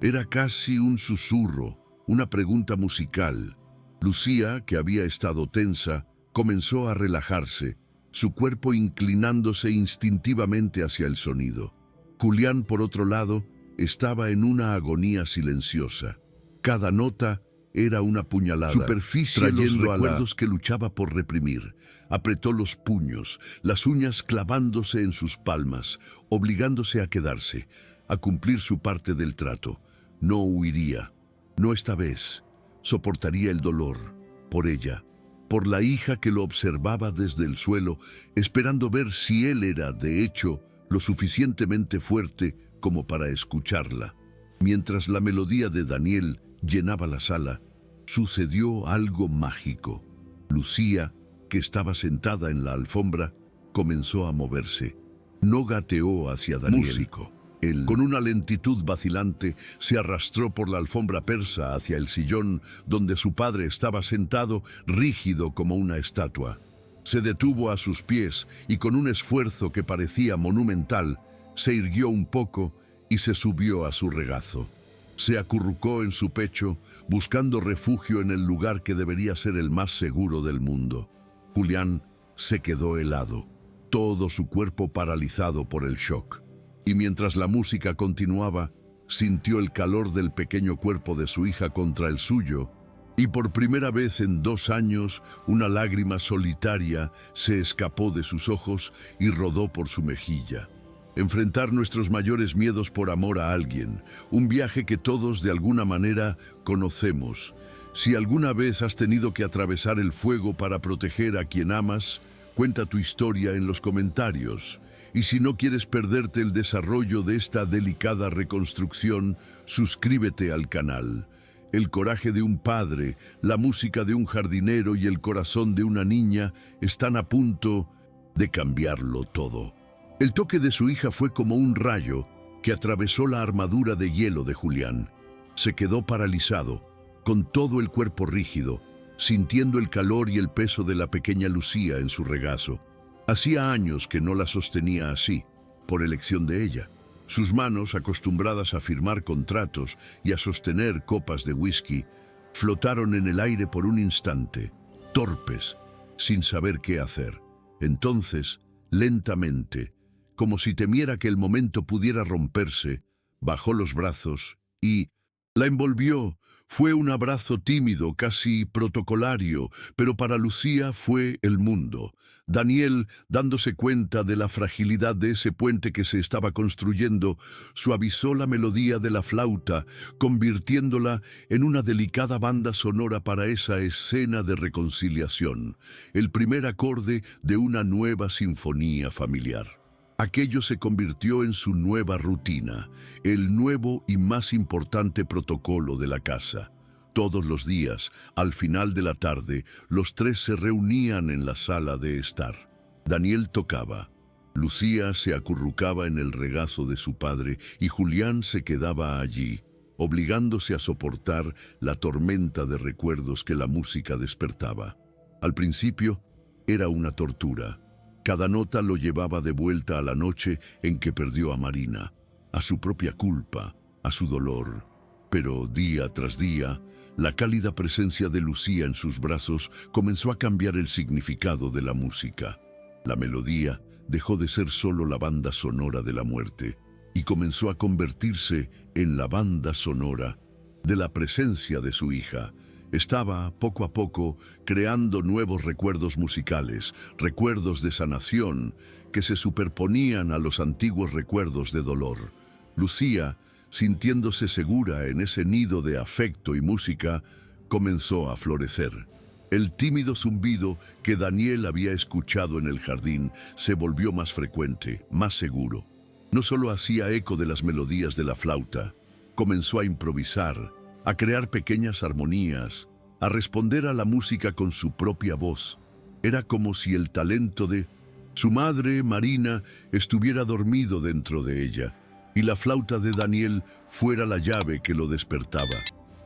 Era casi un susurro, una pregunta musical. Lucía, que había estado tensa, comenzó a relajarse, su cuerpo inclinándose instintivamente hacia el sonido. Julián, por otro lado, estaba en una agonía silenciosa. Cada nota era una puñalada, superficie trayendo los recuerdos que luchaba por reprimir. Apretó los puños, las uñas clavándose en sus palmas, obligándose a quedarse, a cumplir su parte del trato. No huiría, no esta vez. Soportaría el dolor, por ella, por la hija que lo observaba desde el suelo, esperando ver si él era, de hecho, lo suficientemente fuerte como para escucharla. Mientras la melodía de Daniel llenaba la sala, sucedió algo mágico. Lucía, que estaba sentada en la alfombra, comenzó a moverse. No gateó hacia Daniel. Músico. Él, con una lentitud vacilante, se arrastró por la alfombra persa hacia el sillón donde su padre estaba sentado, rígido como una estatua. Se detuvo a sus pies y con un esfuerzo que parecía monumental, se irguió un poco y se subió a su regazo. Se acurrucó en su pecho, buscando refugio en el lugar que debería ser el más seguro del mundo. Julián se quedó helado, todo su cuerpo paralizado por el shock. Y mientras la música continuaba, sintió el calor del pequeño cuerpo de su hija contra el suyo, y por primera vez en 2 años, una lágrima solitaria se escapó de sus ojos y rodó por su mejilla. Enfrentar nuestros mayores miedos por amor a alguien, un viaje que todos de alguna manera conocemos. Si alguna vez has tenido que atravesar el fuego para proteger a quien amas, cuenta tu historia en los comentarios. Y si no quieres perderte el desarrollo de esta delicada reconstrucción, suscríbete al canal. El coraje de un padre, la música de un jardinero y el corazón de una niña están a punto de cambiarlo todo. El toque de su hija fue como un rayo que atravesó la armadura de hielo de Julián. Se quedó paralizado, con todo el cuerpo rígido, sintiendo el calor y el peso de la pequeña Lucía en su regazo. Hacía años que no la sostenía así, por elección de ella. Sus manos, acostumbradas a firmar contratos y a sostener copas de whisky, flotaron en el aire por un instante, torpes, sin saber qué hacer. Entonces, lentamente, como si temiera que el momento pudiera romperse, bajó los brazos y la envolvió. Fue un abrazo tímido, casi protocolario, pero para Lucía fue el mundo. Daniel, dándose cuenta de la fragilidad de ese puente que se estaba construyendo, suavizó la melodía de la flauta, convirtiéndola en una delicada banda sonora para esa escena de reconciliación, el primer acorde de una nueva sinfonía familiar. Aquello se convirtió en su nueva rutina, el nuevo y más importante protocolo de la casa. Todos los días, al final de la tarde, los 3 se reunían en la sala de estar. Daniel tocaba, Lucía se acurrucaba en el regazo de su padre y Julián se quedaba allí, obligándose a soportar la tormenta de recuerdos que la música despertaba. Al principio, era una tortura. Cada nota lo llevaba de vuelta a la noche en que perdió a Marina, a su propia culpa, a su dolor. Pero día tras día, la cálida presencia de Lucía en sus brazos comenzó a cambiar el significado de la música. La melodía dejó de ser solo la banda sonora de la muerte y comenzó a convertirse en la banda sonora de la presencia de su hija. Estaba, poco a poco, creando nuevos recuerdos musicales, recuerdos de sanación, que se superponían a los antiguos recuerdos de dolor. Lucía, sintiéndose segura en ese nido de afecto y música, comenzó a florecer. El tímido zumbido que Daniel había escuchado en el jardín se volvió más frecuente, más seguro. No solo hacía eco de las melodías de la flauta, comenzó a improvisar, a crear pequeñas armonías, a responder a la música con su propia voz. Era como si el talento de su madre, Marina, estuviera dormido dentro de ella, y la flauta de Daniel fuera la llave que lo despertaba.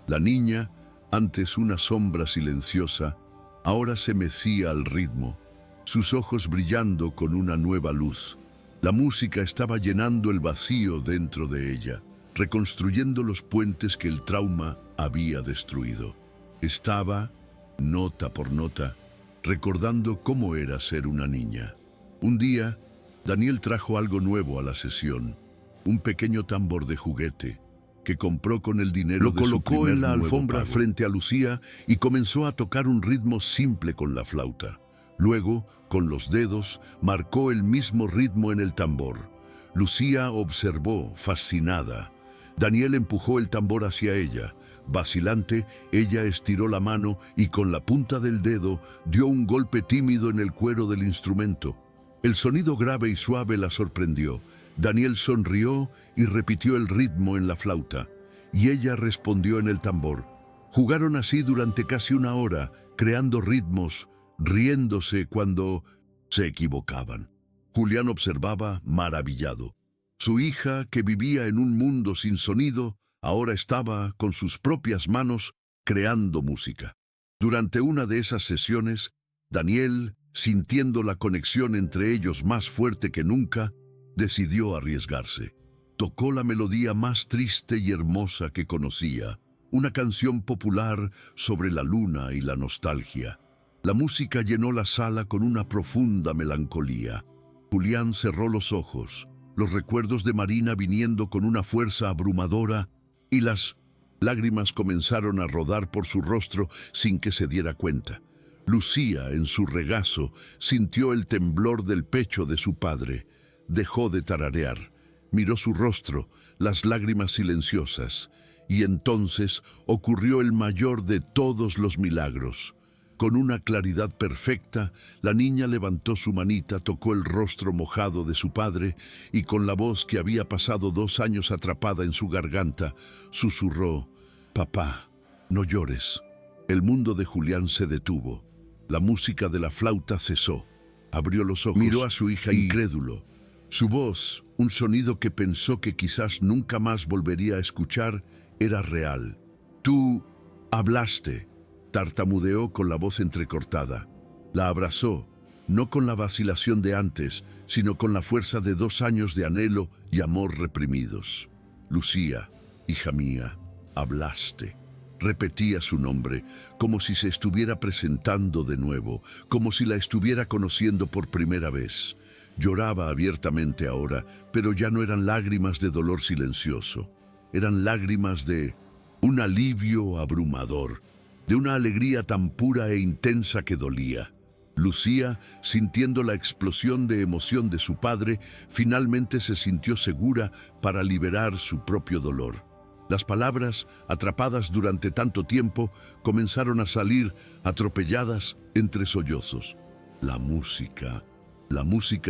La niña, antes una sombra silenciosa, ahora se mecía al ritmo, sus ojos brillando con una nueva luz. La música estaba llenando el vacío dentro de ella, reconstruyendo los puentes que el trauma había destruido. Estaba, nota por nota, recordando cómo era ser una niña. Un día, Daniel trajo algo nuevo a la sesión, un pequeño tambor de juguete que compró con el dinero de su primer nuevo pago. Lo colocó en la alfombra frente a Lucía y comenzó a tocar un ritmo simple con la flauta. Luego, con los dedos, marcó el mismo ritmo en el tambor. Lucía observó, fascinada. Daniel empujó el tambor hacia ella. Vacilante, ella estiró la mano y con la punta del dedo dio un golpe tímido en el cuero del instrumento. El sonido grave y suave la sorprendió. Daniel sonrió y repitió el ritmo en la flauta, y ella respondió en el tambor. Jugaron así durante casi una hora, creando ritmos, riéndose cuando se equivocaban. Julián observaba maravillado. Su hija, que vivía en un mundo sin sonido, ahora estaba, con sus propias manos, creando música. Durante una de esas sesiones, Daniel, sintiendo la conexión entre ellos más fuerte que nunca, decidió arriesgarse. Tocó la melodía más triste y hermosa que conocía, una canción popular sobre la luna y la nostalgia. La música llenó la sala con una profunda melancolía. Julián cerró los ojos, los recuerdos de Marina viniendo con una fuerza abrumadora, y las lágrimas comenzaron a rodar por su rostro sin que se diera cuenta. Lucía, en su regazo, sintió el temblor del pecho de su padre. Dejó de tararear, miró su rostro, las lágrimas silenciosas, y entonces ocurrió el mayor de todos los milagros. Con una claridad perfecta, la niña levantó su manita, tocó el rostro mojado de su padre y con la voz que había pasado 2 años atrapada en su garganta, susurró: «Papá, no llores». El mundo de Julián se detuvo. La música de la flauta cesó. Abrió los ojos, miró a su hija incrédulo. Su voz, un sonido que pensó que quizás nunca más volvería a escuchar, era real. «Tú hablaste», tartamudeó con la voz entrecortada. La abrazó, no con la vacilación de antes, sino con la fuerza de 2 años de anhelo y amor reprimidos. «Lucía, hija mía, hablaste». Repetía su nombre, como si se estuviera presentando de nuevo, como si la estuviera conociendo por primera vez. Lloraba abiertamente ahora, pero ya no eran lágrimas de dolor silencioso. Eran lágrimas de un alivio abrumador, de una alegría tan pura e intensa que dolía. Lucía, sintiendo la explosión de emoción de su padre, finalmente se sintió segura para liberar su propio dolor. Las palabras, atrapadas durante tanto tiempo, comenzaron a salir atropelladas entre sollozos. La música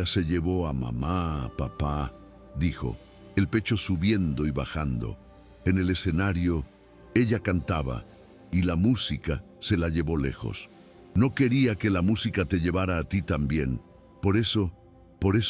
se llevó a mamá, a papá, dijo, el pecho subiendo y bajando. En el escenario, ella cantaba, y la música se la llevó lejos. No quería que la música te llevara a ti también. Por eso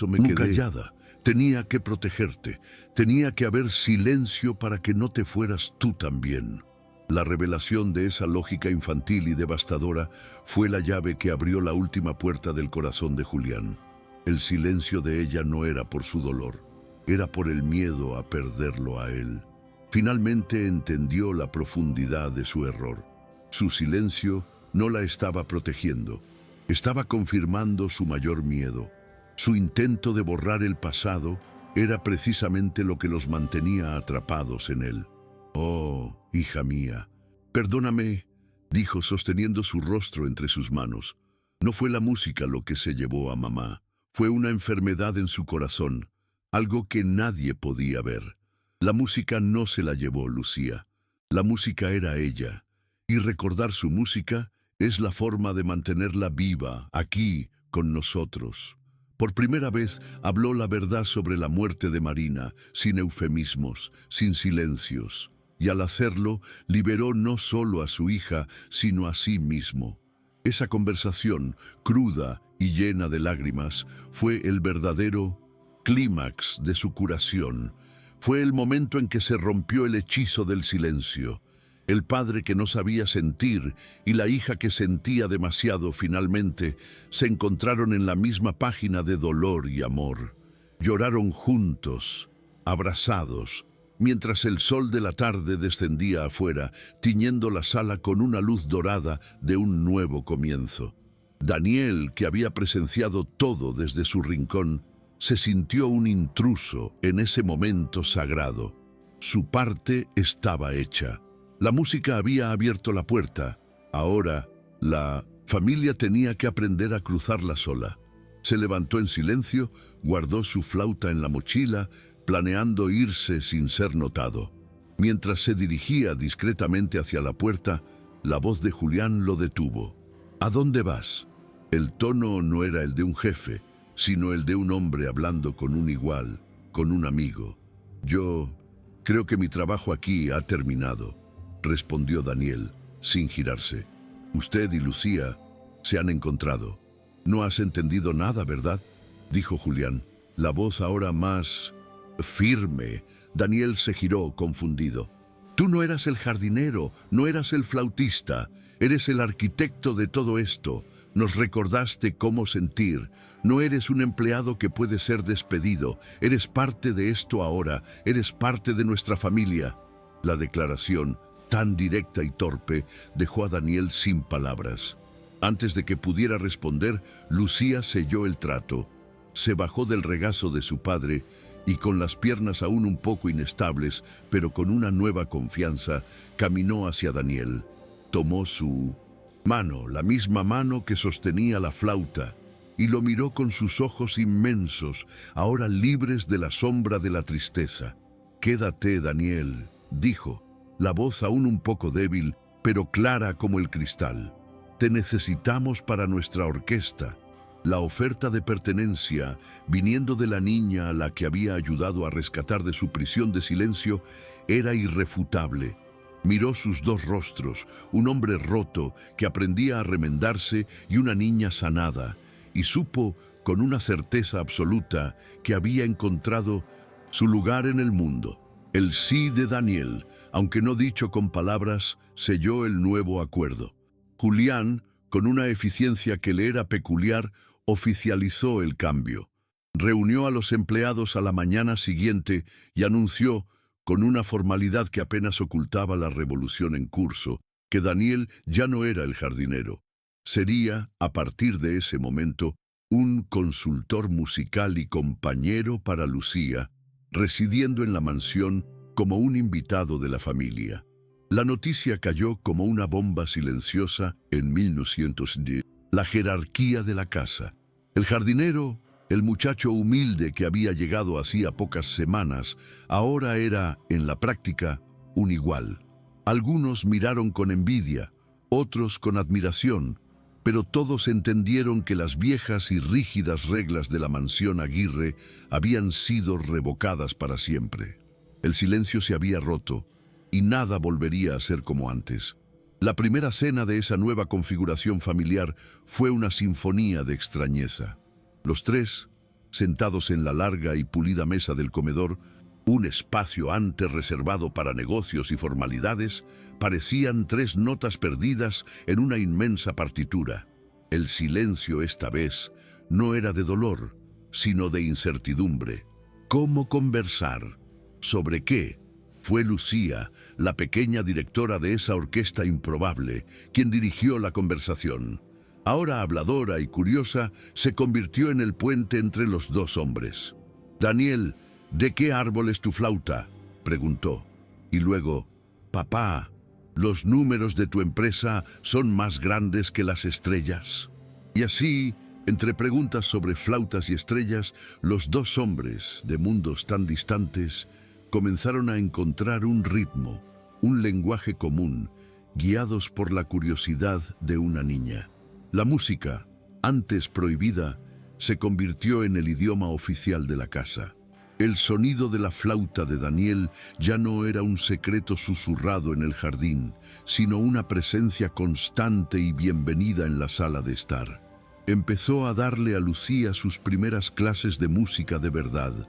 me quedé callada. Tenía que protegerte. Tenía que haber silencio para que no te fueras tú también. La revelación de esa lógica infantil y devastadora fue la llave que abrió la última puerta del corazón de Julián. El silencio de ella no era por su dolor, era por el miedo a perderlo a él. Finalmente entendió la profundidad de su error. Su silencio no la estaba protegiendo, estaba confirmando su mayor miedo. Su intento de borrar el pasado era precisamente lo que los mantenía atrapados en él. «Oh, hija mía, perdóname», dijo sosteniendo su rostro entre sus manos. No fue la música lo que se llevó a mamá, fue una enfermedad en su corazón, algo que nadie podía ver. La música no se la llevó Lucía, la música era ella, y recordar su música es la forma de mantenerla viva, aquí, con nosotros. Por primera vez habló la verdad sobre la muerte de Marina, sin eufemismos, sin silencios. Y al hacerlo, liberó no solo a su hija, sino a sí mismo. Esa conversación, cruda y llena de lágrimas, fue el verdadero clímax de su curación. Fue el momento en que se rompió el hechizo del silencio. El padre que no sabía sentir y la hija que sentía demasiado finalmente se encontraron en la misma página de dolor y amor. Lloraron juntos, abrazados, mientras el sol de la tarde descendía afuera, tiñendo la sala con una luz dorada de un nuevo comienzo. Daniel, que había presenciado todo desde su rincón, se sintió un intruso en ese momento sagrado. Su parte estaba hecha. La música había abierto la puerta. Ahora, la familia tenía que aprender a cruzarla sola. Se levantó en silencio, guardó su flauta en la mochila, planeando irse sin ser notado. Mientras se dirigía discretamente hacia la puerta, la voz de Julián lo detuvo. «¿A dónde vas?» El tono no era el de un jefe, sino el de un hombre hablando con un igual, con un amigo. «Yo creo que mi trabajo aquí ha terminado», respondió Daniel, sin girarse. «Usted y Lucía se han encontrado. No has entendido nada, ¿verdad?», dijo Julián, la voz ahora más Firme, Daniel se giró confundido. Tú no eras el jardinero, no eras el flautista, eres el arquitecto de todo esto. Nos recordaste cómo sentir. No eres un empleado que puede ser despedido. Eres parte de esto ahora, eres parte de nuestra familia. La declaración, tan directa y torpe, dejó a Daniel sin palabras. Antes de que pudiera responder, Lucía selló el trato. Se bajó del regazo de su padre y con las piernas aún un poco inestables, pero con una nueva confianza, caminó hacia Daniel. Tomó su mano, la misma mano que sostenía la flauta, y lo miró con sus ojos inmensos, ahora libres de la sombra de la tristeza. «Quédate, Daniel», dijo, la voz aún un poco débil, pero clara como el cristal. «Te necesitamos para nuestra orquesta». La oferta de pertenencia, viniendo de la niña a la que había ayudado a rescatar de su prisión de silencio, era irrefutable. Miró sus dos rostros, un hombre roto que aprendía a remendarse y una niña sanada, y supo con una certeza absoluta que había encontrado su lugar en el mundo. El sí de Daniel, aunque no dicho con palabras, selló el nuevo acuerdo. Julián, con una eficiencia que le era peculiar, oficializó el cambio. Reunió a los empleados a la mañana siguiente y anunció, con una formalidad que apenas ocultaba la revolución en curso, que Daniel ya no era el jardinero. Sería, a partir de ese momento, un consultor musical y compañero para Lucía, residiendo en la mansión como un invitado de la familia. La noticia cayó como una bomba silenciosa en 1910. La jerarquía de la casa. El jardinero, el muchacho humilde que había llegado hacía pocas semanas, ahora era, en la práctica, un igual. Algunos miraron con envidia, otros con admiración, pero todos entendieron que las viejas y rígidas reglas de la mansión Aguirre habían sido revocadas para siempre. El silencio se había roto y nada volvería a ser como antes. La primera cena de esa nueva configuración familiar fue una sinfonía de extrañeza. Los tres, sentados en la larga y pulida mesa del comedor, un espacio antes reservado para negocios y formalidades, parecían tres notas perdidas en una inmensa partitura. El silencio esta vez no era de dolor, sino de incertidumbre. ¿Cómo conversar? ¿Sobre qué? Fue Lucía, la pequeña directora de esa orquesta improbable, quien dirigió la conversación. Ahora habladora y curiosa, se convirtió en el puente entre los dos hombres. «Daniel, ¿de qué árbol es tu flauta?», preguntó. Y luego, «Papá, ¿los números de tu empresa son más grandes que las estrellas?». Y así, entre preguntas sobre flautas y estrellas, los dos hombres, de mundos tan distantes, comenzaron a encontrar un ritmo, un lenguaje común, guiados por la curiosidad de una niña. La música, antes prohibida, se convirtió en el idioma oficial de la casa. El sonido de la flauta de Daniel ya no era un secreto susurrado en el jardín, sino una presencia constante y bienvenida en la sala de estar. Empezó a darle a Lucía sus primeras clases de música de verdad,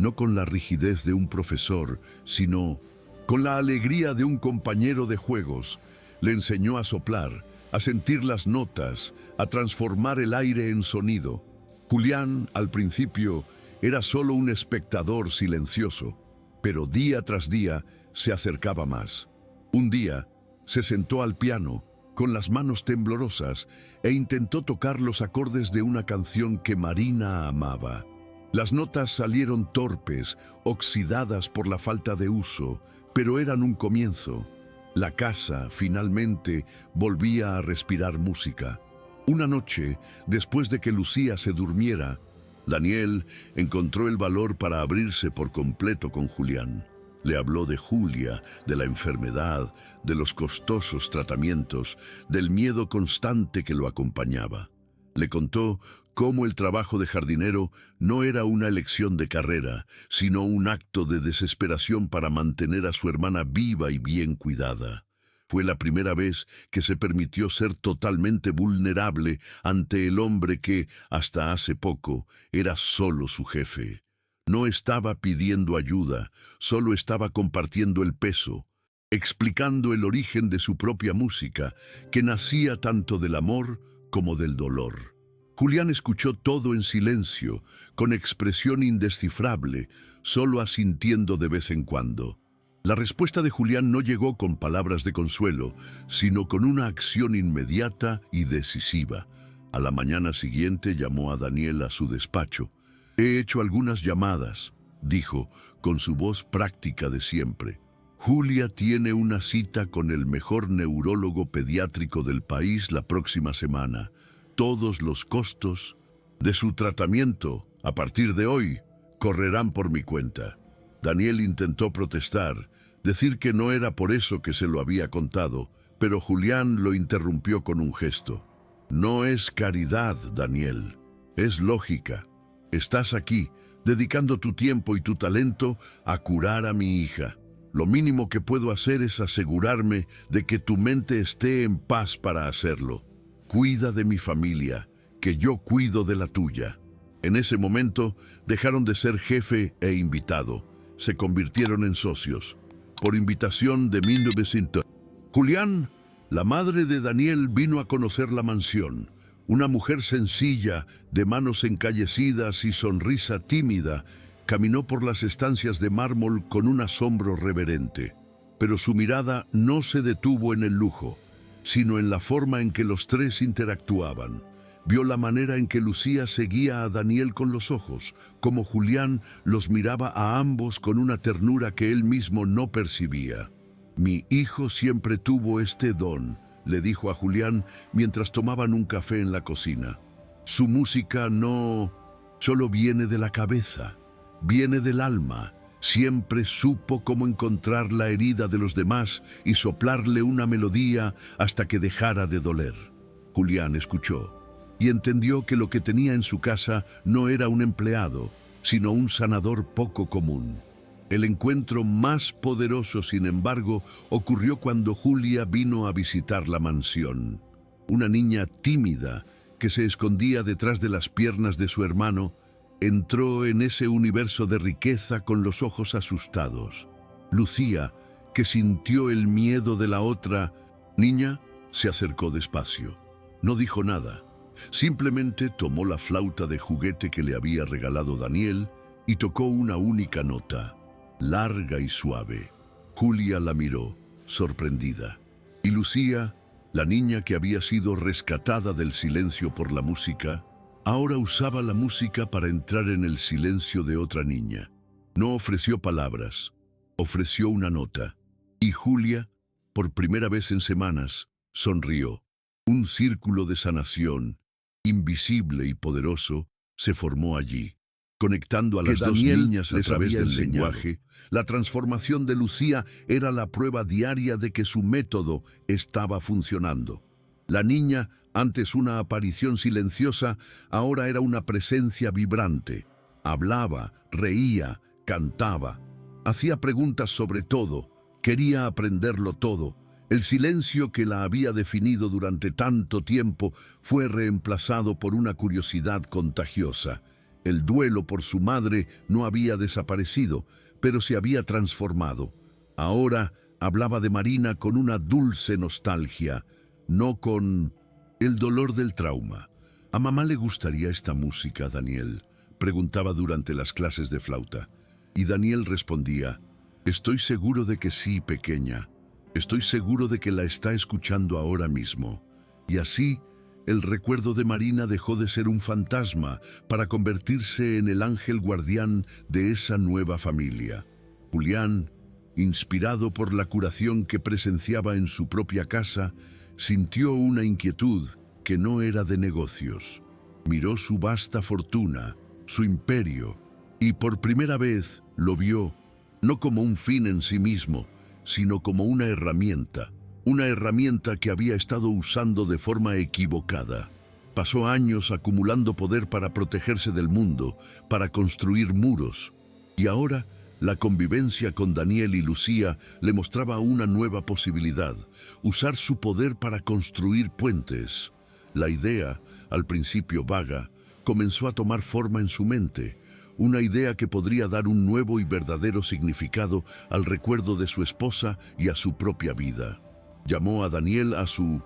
no con la rigidez de un profesor, sino con la alegría de un compañero de juegos. Le enseñó a soplar, a sentir las notas, a transformar el aire en sonido. Julián, al principio, era solo un espectador silencioso, pero día tras día se acercaba más. Un día, se sentó al piano, con las manos temblorosas, e intentó tocar los acordes de una canción que Marina amaba. Las notas salieron torpes, oxidadas por la falta de uso, pero eran un comienzo. La casa, finalmente, volvía a respirar música. Una noche, después de que Lucía se durmiera, Daniel encontró el valor para abrirse por completo con Julián. Le habló de Julia, de la enfermedad, de los costosos tratamientos, del miedo constante que lo acompañaba. Le contó cómo el trabajo de jardinero no era una elección de carrera, sino un acto de desesperación para mantener a su hermana viva y bien cuidada. Fue la primera vez que se permitió ser totalmente vulnerable ante el hombre que, hasta hace poco, era solo su jefe. No estaba pidiendo ayuda, solo estaba compartiendo el peso, explicando el origen de su propia música, que nacía tanto del amor como del dolor. Julián escuchó todo en silencio, con expresión indescifrable, solo asintiendo de vez en cuando. La respuesta de Julián no llegó con palabras de consuelo, sino con una acción inmediata y decisiva. A la mañana siguiente llamó a Daniel a su despacho. «He hecho algunas llamadas», dijo, con su voz práctica de siempre. «Julia tiene una cita con el mejor neurólogo pediátrico del país la próxima semana. Todos los costos de su tratamiento, a partir de hoy, correrán por mi cuenta». Daniel intentó protestar, decir que no era por eso que se lo había contado, pero Julián lo interrumpió con un gesto. «No es caridad, Daniel, es lógica. Estás aquí, dedicando tu tiempo y tu talento a curar a mi hija. Lo mínimo que puedo hacer es asegurarme de que tu mente esté en paz para hacerlo. Cuida de mi familia, que yo cuido de la tuya». En ese momento dejaron de ser jefe e invitado. Se convirtieron en socios. Por invitación de 1900. Julián, la madre de Daniel, vino a conocer la mansión. Una mujer sencilla, de manos encallecidas y sonrisa tímida, caminó por las estancias de mármol con un asombro reverente. Pero su mirada no se detuvo en el lujo, sino en la forma en que los tres interactuaban. Vio la manera en que Lucía seguía a Daniel con los ojos, como Julián los miraba a ambos con una ternura que él mismo no percibía. «Mi hijo siempre tuvo este don», le dijo a Julián mientras tomaban un café en la cocina. «Su música no solo viene de la cabeza, viene del alma. Siempre supo cómo encontrar la herida de los demás y soplarle una melodía hasta que dejara de doler». Julián escuchó y entendió que lo que tenía en su casa no era un empleado, sino un sanador poco común. El encuentro más poderoso, sin embargo, ocurrió cuando Julia vino a visitar la mansión. Una niña tímida, que se escondía detrás de las piernas de su hermano, entró en ese universo de riqueza con los ojos asustados. Lucía, que sintió el miedo de la otra niña, se acercó despacio. No dijo nada. Simplemente tomó la flauta de juguete que le había regalado Daniel y tocó una única nota, larga y suave. Julia la miró, sorprendida. Y Lucía, la niña que había sido rescatada del silencio por la música, ahora usaba la música para entrar en el silencio de otra niña. No ofreció palabras, ofreció una nota. Y Julia, por primera vez en semanas, sonrió. Un círculo de sanación, invisible y poderoso, se formó allí, conectando a las dos niñas a través del lenguaje. La transformación de Lucía era la prueba diaria de que su método estaba funcionando. La niña, antes una aparición silenciosa, ahora era una presencia vibrante. Hablaba, reía, cantaba, hacía preguntas sobre todo, quería aprenderlo todo. El silencio que la había definido durante tanto tiempo fue reemplazado por una curiosidad contagiosa. El duelo por su madre no había desaparecido, pero se había transformado. Ahora hablaba de Marina con una dulce nostalgia, no con el dolor del trauma. «¿A mamá le gustaría esta música, Daniel?», preguntaba durante las clases de flauta. Y Daniel respondía: «Estoy seguro de que sí, pequeña. Estoy seguro de que la está escuchando ahora mismo». Y así, el recuerdo de Marina dejó de ser un fantasma para convertirse en el ángel guardián de esa nueva familia. Julián, inspirado por la curación que presenciaba en su propia casa, sintió una inquietud que no era de negocios. Miró su vasta fortuna, su imperio, y por primera vez lo vio no como un fin en sí mismo, sino como una herramienta que había estado usando de forma equivocada. Pasó años acumulando poder para protegerse del mundo, para construir muros, y ahora la convivencia con Daniel y Lucía le mostraba una nueva posibilidad: usar su poder para construir puentes. La idea, al principio vaga, comenzó a tomar forma en su mente, una idea que podría dar un nuevo y verdadero significado al recuerdo de su esposa y a su propia vida. Llamó a Daniel a su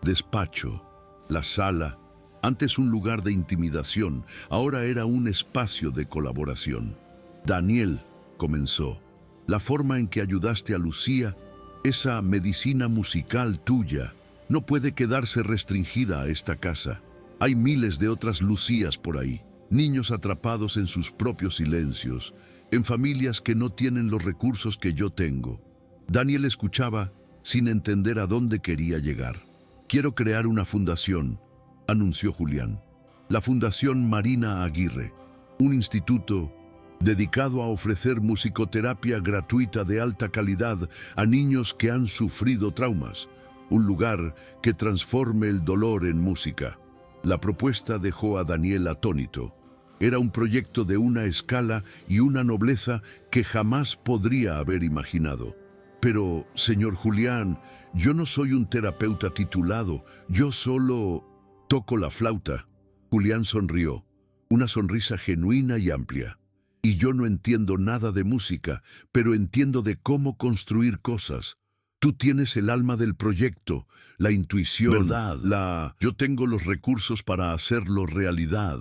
despacho. La sala, antes un lugar de intimidación, ahora era un espacio de colaboración. Daniel, comenzó, la forma en que ayudaste a Lucía, esa medicina musical tuya, no puede quedarse restringida a esta casa. Hay miles de otras Lucías por ahí, niños atrapados en sus propios silencios, en familias que no tienen los recursos que yo tengo. Daniel escuchaba sin entender a dónde quería llegar. Quiero crear una fundación, anunció Julián. La Fundación Marina Aguirre, un instituto dedicado a ofrecer musicoterapia gratuita de alta calidad a niños que han sufrido traumas, un lugar que transforme el dolor en música. La propuesta dejó a Daniel atónito. Era un proyecto de una escala y una nobleza que jamás podría haber imaginado. Pero, señor Julián, yo no soy un terapeuta titulado, yo solo toco la flauta. Julián sonrió, una sonrisa genuina y amplia. Y yo no entiendo nada de música, pero entiendo de cómo construir cosas. Tú tienes el alma del proyecto, la intuición, ¿verdad? Yo tengo los recursos para hacerlo realidad.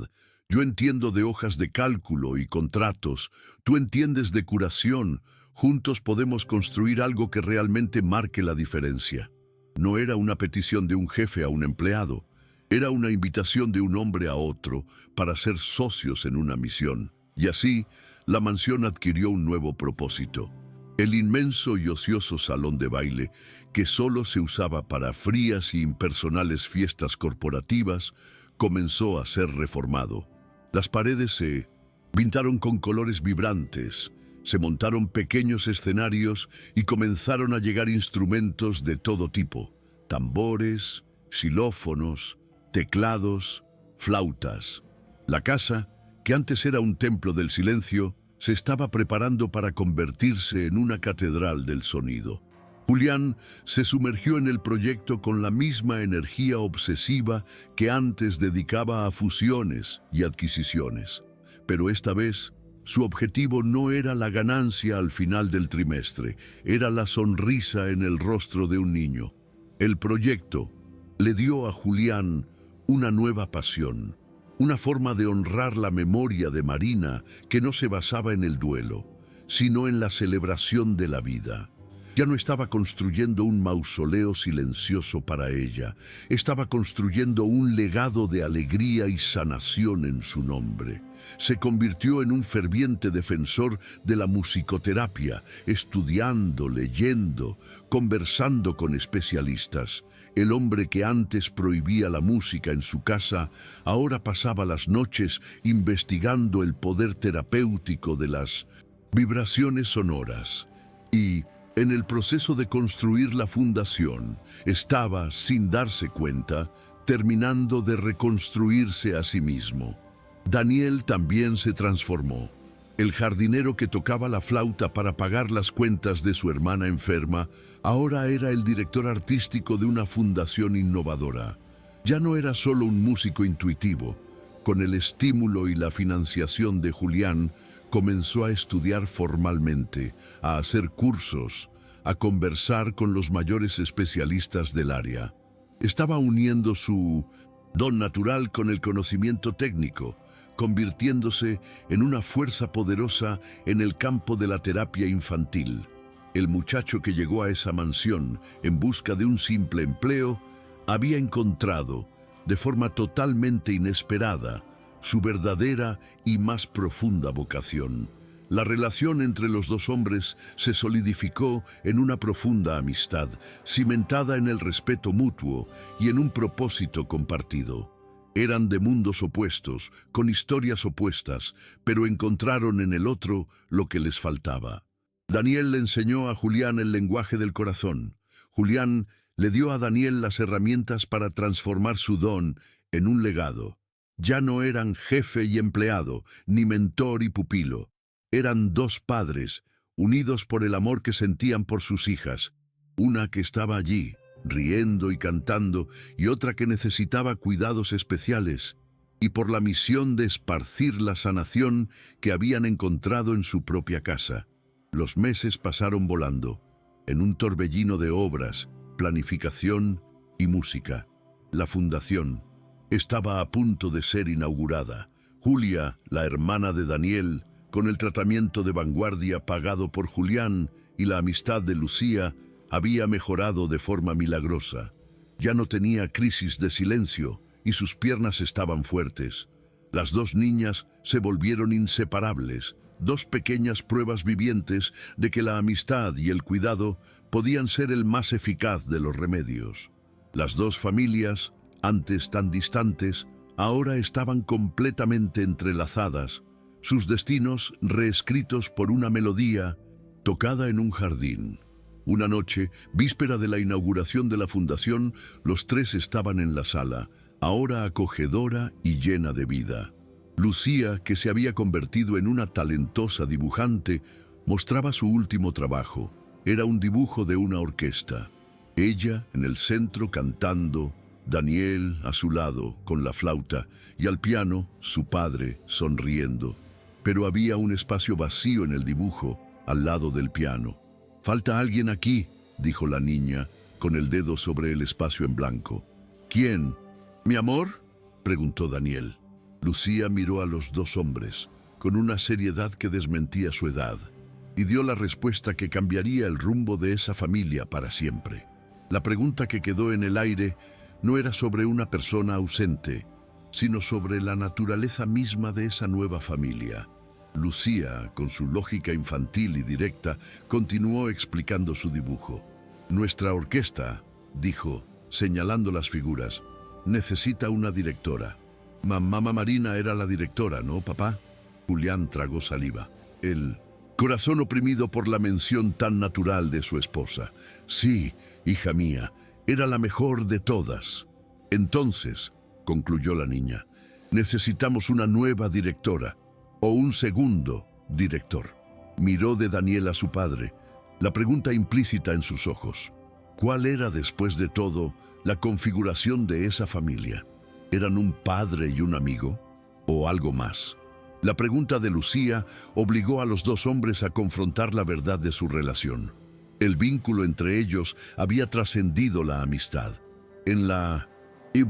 Yo entiendo de hojas de cálculo y contratos. Tú entiendes de curación. Juntos podemos construir algo que realmente marque la diferencia. No era una petición de un jefe a un empleado. Era una invitación de un hombre a otro para ser socios en una misión. Y así, la mansión adquirió un nuevo propósito. El inmenso y ocioso salón de baile, que solo se usaba para frías y impersonales fiestas corporativas, comenzó a ser reformado. Las paredes se pintaron con colores vibrantes, se montaron pequeños escenarios y comenzaron a llegar instrumentos de todo tipo: tambores, xilófonos, teclados, flautas. La casa, que antes era un templo del silencio, se estaba preparando para convertirse en una catedral del sonido. Julián se sumergió en el proyecto con la misma energía obsesiva que antes dedicaba a fusiones y adquisiciones. Pero esta vez, su objetivo no era la ganancia al final del trimestre, era la sonrisa en el rostro de un niño. El proyecto le dio a Julián una nueva pasión, una forma de honrar la memoria de Marina que no se basaba en el duelo, sino en la celebración de la vida. Ya no estaba construyendo un mausoleo silencioso para ella, estaba construyendo un legado de alegría y sanación en su nombre. Se convirtió en un ferviente defensor de la musicoterapia, estudiando, leyendo, conversando con especialistas. El hombre que antes prohibía la música en su casa, ahora pasaba las noches investigando el poder terapéutico de las vibraciones sonoras. Y en el proceso de construir la fundación, estaba, sin darse cuenta, terminando de reconstruirse a sí mismo. Daniel también se transformó. El jardinero que tocaba la flauta para pagar las cuentas de su hermana enferma, ahora era el director artístico de una fundación innovadora. Ya no era solo un músico intuitivo. Con el estímulo y la financiación de Julián, comenzó a estudiar formalmente, a hacer cursos, a conversar con los mayores especialistas del área. Estaba uniendo su don natural con el conocimiento técnico, convirtiéndose en una fuerza poderosa en el campo de la terapia infantil. El muchacho que llegó a esa mansión en busca de un simple empleo había encontrado, de forma totalmente inesperada, su verdadera y más profunda vocación. La relación entre los dos hombres se solidificó en una profunda amistad, cimentada en el respeto mutuo y en un propósito compartido. Eran de mundos opuestos, con historias opuestas, pero encontraron en el otro lo que les faltaba. Daniel le enseñó a Julián el lenguaje del corazón. Julián le dio a Daniel las herramientas para transformar su don en un legado. Ya no eran jefe y empleado, ni mentor y pupilo. Eran dos padres, unidos por el amor que sentían por sus hijas. Una que estaba allí, riendo y cantando, y otra que necesitaba cuidados especiales. y por la misión de esparcir la sanación que habían encontrado en su propia casa. Los meses pasaron volando, en un torbellino de obras, planificación y música. La fundación estaba a punto de ser inaugurada. Julia, la hermana de Daniel, con el tratamiento de vanguardia pagado por Julián y la amistad de Lucía, había mejorado de forma milagrosa. Ya no tenía crisis de silencio y sus piernas estaban fuertes. Las dos niñas se volvieron inseparables, dos pequeñas pruebas vivientes de que la amistad y el cuidado podían ser el más eficaz de los remedios. Las dos familias, antes tan distantes, ahora estaban completamente entrelazadas, sus destinos reescritos por una melodía tocada en un jardín. Una noche, víspera de la inauguración de la fundación, los tres estaban en la sala, ahora acogedora y llena de vida. Lucía, que se había convertido en una talentosa dibujante, mostraba su último trabajo. Era un dibujo de una orquesta. Ella en el centro cantando, Daniel a su lado con la flauta y al piano su padre sonriendo. Pero había un espacio vacío en el dibujo, al lado del piano. «Falta alguien aquí», dijo la niña, con el dedo sobre el espacio en blanco. «¿Quién? ¿Mi amor?», preguntó Daniel. Lucía miró a los dos hombres, con una seriedad que desmentía su edad, y dio la respuesta que cambiaría el rumbo de esa familia para siempre. La pregunta que quedó en el aire no era sobre una persona ausente, sino sobre la naturaleza misma de esa nueva familia. Lucía, con su lógica infantil y directa, continuó explicando su dibujo. «Nuestra orquesta», dijo, señalando las figuras, «necesita una directora». «Mamá Marina era la directora, ¿no, papá?». Julián tragó saliva. El corazón oprimido por la mención tan natural de su esposa. «Sí, hija mía, era la mejor de todas». «Entonces», concluyó la niña, «necesitamos una nueva directora, o un segundo director». Miró de Daniel a su padre, la pregunta implícita en sus ojos. ¿Cuál era, después de todo, la configuración de esa familia? ¿Eran un padre y un amigo? ¿O algo más? La pregunta de Lucía obligó a los dos hombres a confrontar la verdad de su relación. El vínculo entre ellos había trascendido la amistad. En la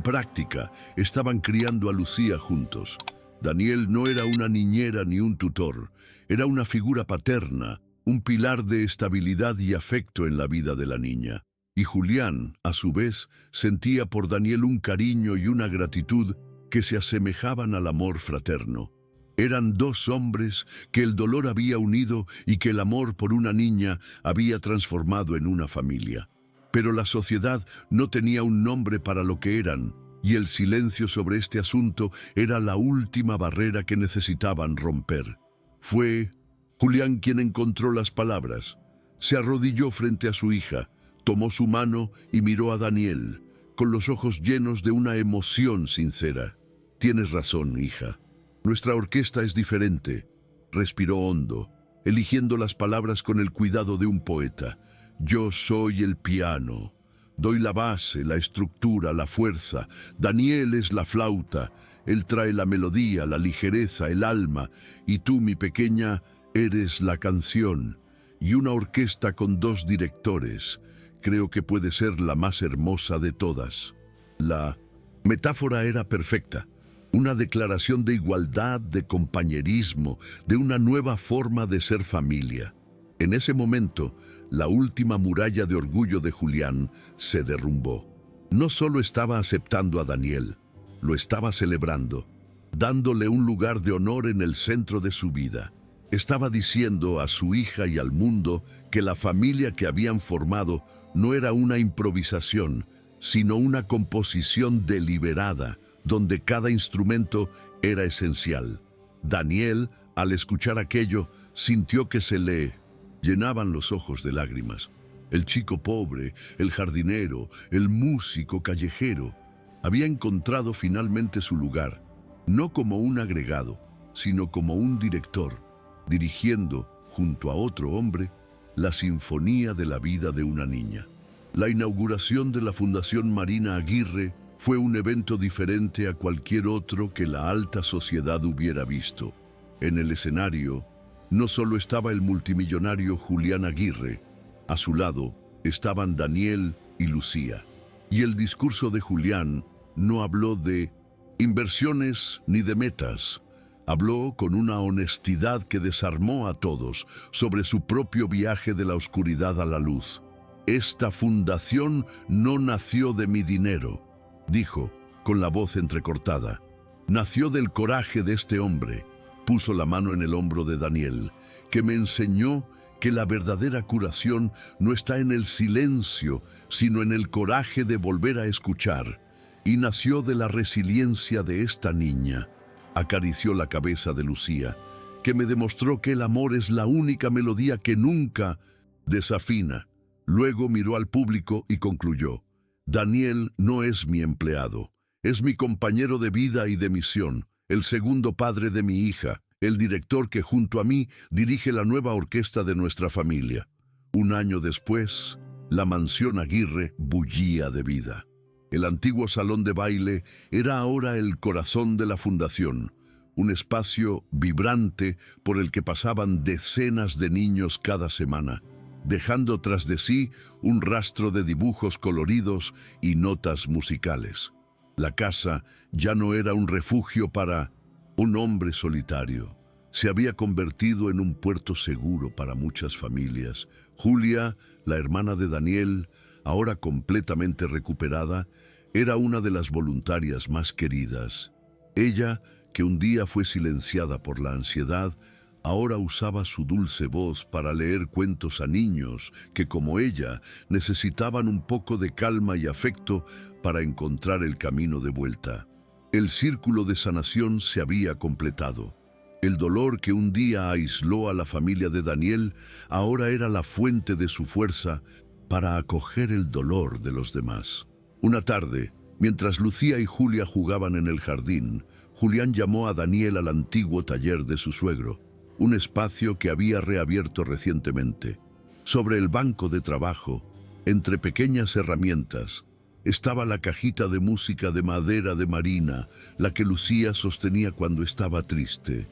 práctica, estaban criando a Lucía juntos. Daniel no era una niñera ni un tutor, era una figura paterna, un pilar de estabilidad y afecto en la vida de la niña. Y Julián, a su vez, sentía por Daniel un cariño y una gratitud que se asemejaban al amor fraterno. Eran dos hombres que el dolor había unido y que el amor por una niña había transformado en una familia. Pero la sociedad no tenía un nombre para lo que eran, y el silencio sobre este asunto era la última barrera que necesitaban romper. Fue Julián quien encontró las palabras. Se arrodilló frente a su hija, tomó su mano y miró a Daniel, con los ojos llenos de una emoción sincera. «Tienes razón, hija. Nuestra orquesta es diferente», respiró hondo, eligiendo las palabras con el cuidado de un poeta. «Yo soy el piano. Doy la base, la estructura, la fuerza. Daniel es la flauta. Él trae la melodía, la ligereza, el alma. Y tú, mi pequeña, eres la canción. Y una orquesta con dos directores. Creo que puede ser la más hermosa de todas». La metáfora era perfecta. Una declaración de igualdad, de compañerismo, de una nueva forma de ser familia. En ese momento, la última muralla de orgullo de Julián se derrumbó. No solo estaba aceptando a Daniel, lo estaba celebrando, dándole un lugar de honor en el centro de su vida. Estaba diciendo a su hija y al mundo que la familia que habían formado no era una improvisación, sino una composición deliberada, donde cada instrumento era esencial. Daniel, al escuchar aquello, sintió que se le llenaban los ojos de lágrimas. El chico pobre, el jardinero, el músico callejero, había encontrado finalmente su lugar, no como un agregado, sino como un director, dirigiendo, junto a otro hombre, la sinfonía de la vida de una niña. La inauguración de la Fundación Marina Aguirre Fue un evento diferente a cualquier otro que la alta sociedad hubiera visto. En el escenario, no solo estaba el multimillonario Julián Aguirre, a su lado estaban Daniel y Lucía. Y el discurso de Julián no habló de inversiones ni de metas. Habló con una honestidad que desarmó a todos sobre su propio viaje de la oscuridad a la luz. Esta fundación no nació de mi dinero, dijo, con la voz entrecortada. Nació del coraje de este hombre. Puso la mano en el hombro de Daniel, que me enseñó que la verdadera curación no está en el silencio, sino en el coraje de volver a escuchar. Y nació de la resiliencia de esta niña. Acarició la cabeza de Lucía, que me demostró que el amor es la única melodía que nunca desafina. Luego miró al público y concluyó: Daniel no es mi empleado, es mi compañero de vida y de misión, el segundo padre de mi hija, el director que junto a mí dirige la nueva orquesta de nuestra familia. Un año después, la mansión Aguirre bullía de vida. El antiguo salón de baile era ahora el corazón de la fundación, un espacio vibrante por el que pasaban decenas de niños cada semana, dejando tras de sí un rastro de dibujos coloridos y notas musicales. La casa ya no era un refugio para un hombre solitario. Se había convertido en un puerto seguro para muchas familias. Julia, la hermana de Daniel, ahora completamente recuperada, era una de las voluntarias más queridas. Ella, que un día fue silenciada por la ansiedad, ahora usaba su dulce voz para leer cuentos a niños que, como ella, necesitaban un poco de calma y afecto para encontrar el camino de vuelta. El círculo de sanación se había completado. El dolor que un día aisló a la familia de Daniel ahora era la fuente de su fuerza para acoger el dolor de los demás. Una tarde, mientras Lucía y Julia jugaban en el jardín, Julián llamó a Daniel al antiguo taller de su suegro, un espacio que había reabierto recientemente. Sobre el banco de trabajo, entre pequeñas herramientas, estaba la cajita de música de madera de Marina, la que Lucía sostenía cuando estaba triste.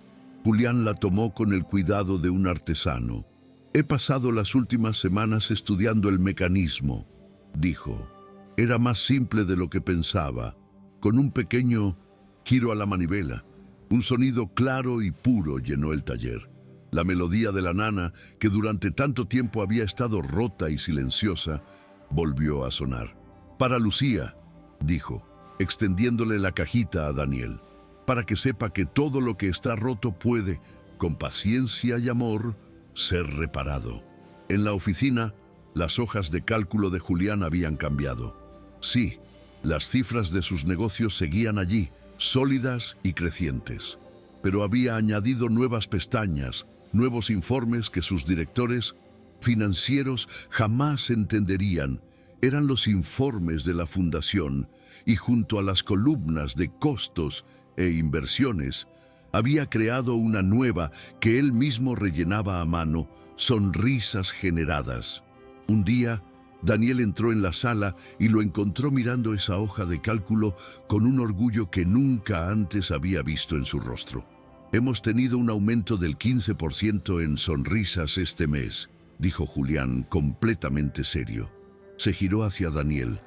Julián la tomó con el cuidado de un artesano. He pasado las últimas semanas estudiando el mecanismo, dijo. Era más simple de lo que pensaba, con un pequeño giro a la manivela. Un sonido claro y puro llenó el taller. La melodía de la nana, que durante tanto tiempo había estado rota y silenciosa, volvió a sonar. Para Lucía, dijo, extendiéndole la cajita a Daniel, para que sepa que todo lo que está roto puede, con paciencia y amor, ser reparado. En la oficina, las hojas de cálculo de Julián habían cambiado. Sí, las cifras de sus negocios seguían allí, sólidas y crecientes. Pero había añadido nuevas pestañas, nuevos informes que sus directores financieros jamás entenderían. Eran los informes de la fundación, y junto a las columnas de costos e inversiones, había creado una nueva que él mismo rellenaba a mano, sonrisas generadas. Un día, Daniel entró en la sala y lo encontró mirando esa hoja de cálculo con un orgullo que nunca antes había visto en su rostro. Hemos tenido un aumento del 15% en sonrisas este mes, dijo Julián, completamente serio. Se giró hacia Daniel.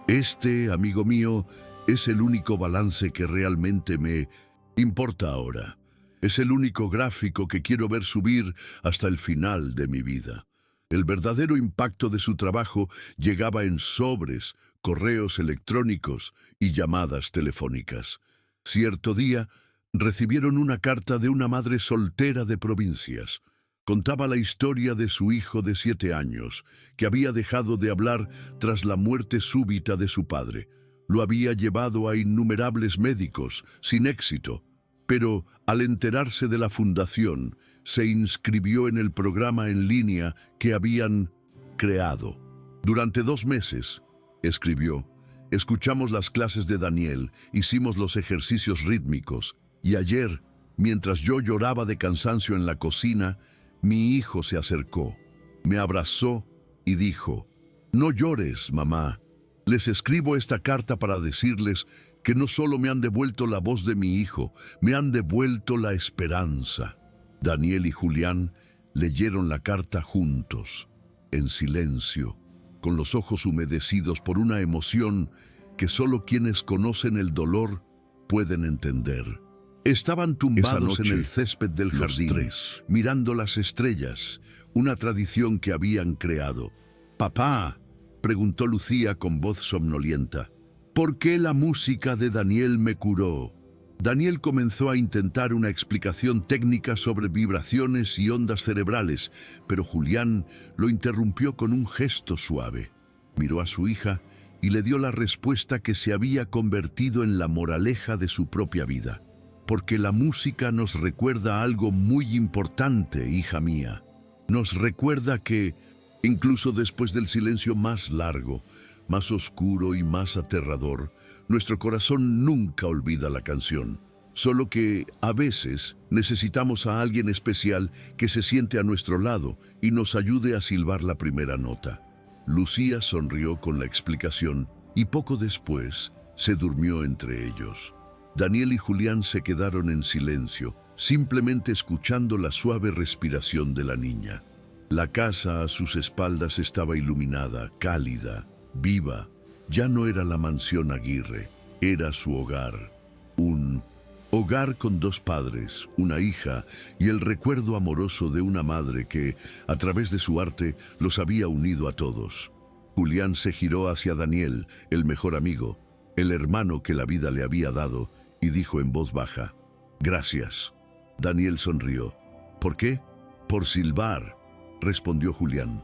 Este, amigo mío, es el único balance que realmente me importa ahora. Es el único gráfico que quiero ver subir hasta el final de mi vida. El verdadero impacto de su trabajo llegaba en sobres, correos electrónicos y llamadas telefónicas. Cierto día, recibieron una carta de una madre soltera de provincias. Contaba la historia de su hijo de 7 años, que había dejado de hablar tras la muerte súbita de su padre. Lo había llevado a innumerables médicos, sin éxito, pero al enterarse de la fundación, se inscribió en el programa en línea que habían creado. Durante 2 meses, escribió, escuchamos las clases de Daniel, hicimos los ejercicios rítmicos, y ayer, mientras yo lloraba de cansancio en la cocina, mi hijo se acercó, me abrazó y dijo, no llores, mamá, Les escribo esta carta para decirles que no solo me han devuelto la voz de mi hijo, me han devuelto la esperanza. Daniel y Julián leyeron la carta juntos, en silencio, con los ojos humedecidos por una emoción que solo quienes conocen el dolor pueden entender. Estaban tumbados en el césped del jardín, mirando las estrellas, una tradición que habían creado. «Papá», preguntó Lucía con voz somnolienta, «¿por qué la música de Daniel me curó?» Daniel comenzó a intentar una explicación técnica sobre vibraciones y ondas cerebrales, pero Julián lo interrumpió con un gesto suave. Miró a su hija y le dio la respuesta que se había convertido en la moraleja de su propia vida. Porque la música nos recuerda algo muy importante, hija mía. Nos recuerda que, incluso después del silencio más largo, más oscuro y más aterrador, nuestro corazón nunca olvida la canción. Solo que, a veces, necesitamos a alguien especial que se siente a nuestro lado y nos ayude a silbar la primera nota. Lucía sonrió con la explicación y poco después se durmió entre ellos. Daniel y Julián se quedaron en silencio, simplemente escuchando la suave respiración de la niña. La casa a sus espaldas estaba iluminada, cálida, viva. Ya no era la mansión Aguirre, era su hogar. Un hogar con dos padres, una hija y el recuerdo amoroso de una madre que, a través de su arte, los había unido a todos. Julián se giró hacia Daniel, el mejor amigo, el hermano que la vida le había dado, y dijo en voz baja, «Gracias». Daniel sonrió. «¿Por qué?» «Por silbar», respondió Julián.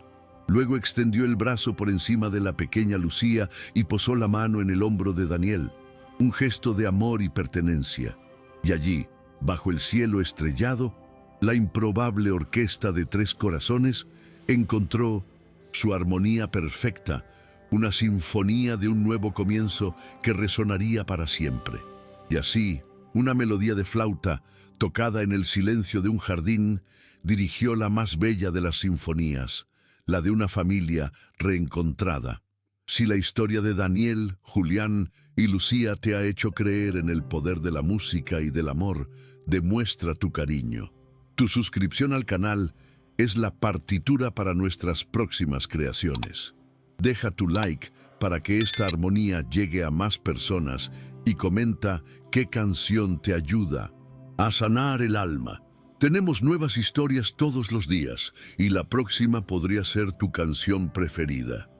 Luego extendió el brazo por encima de la pequeña Lucía y posó la mano en el hombro de Daniel, un gesto de amor y pertenencia. Y allí, bajo el cielo estrellado, la improbable orquesta de tres corazones encontró su armonía perfecta, una sinfonía de un nuevo comienzo que resonaría para siempre. Y así, una melodía de flauta, tocada en el silencio de un jardín, dirigió la más bella de las sinfonías, la de una familia reencontrada. Si la historia de Daniel, Julián y Lucía te ha hecho creer en el poder de la música y del amor, demuestra tu cariño. Tu suscripción al canal es la partitura para nuestras próximas creaciones. Deja tu like para que esta armonía llegue a más personas y comenta qué canción te ayuda a sanar el alma. Tenemos nuevas historias todos los días y la próxima podría ser tu canción preferida.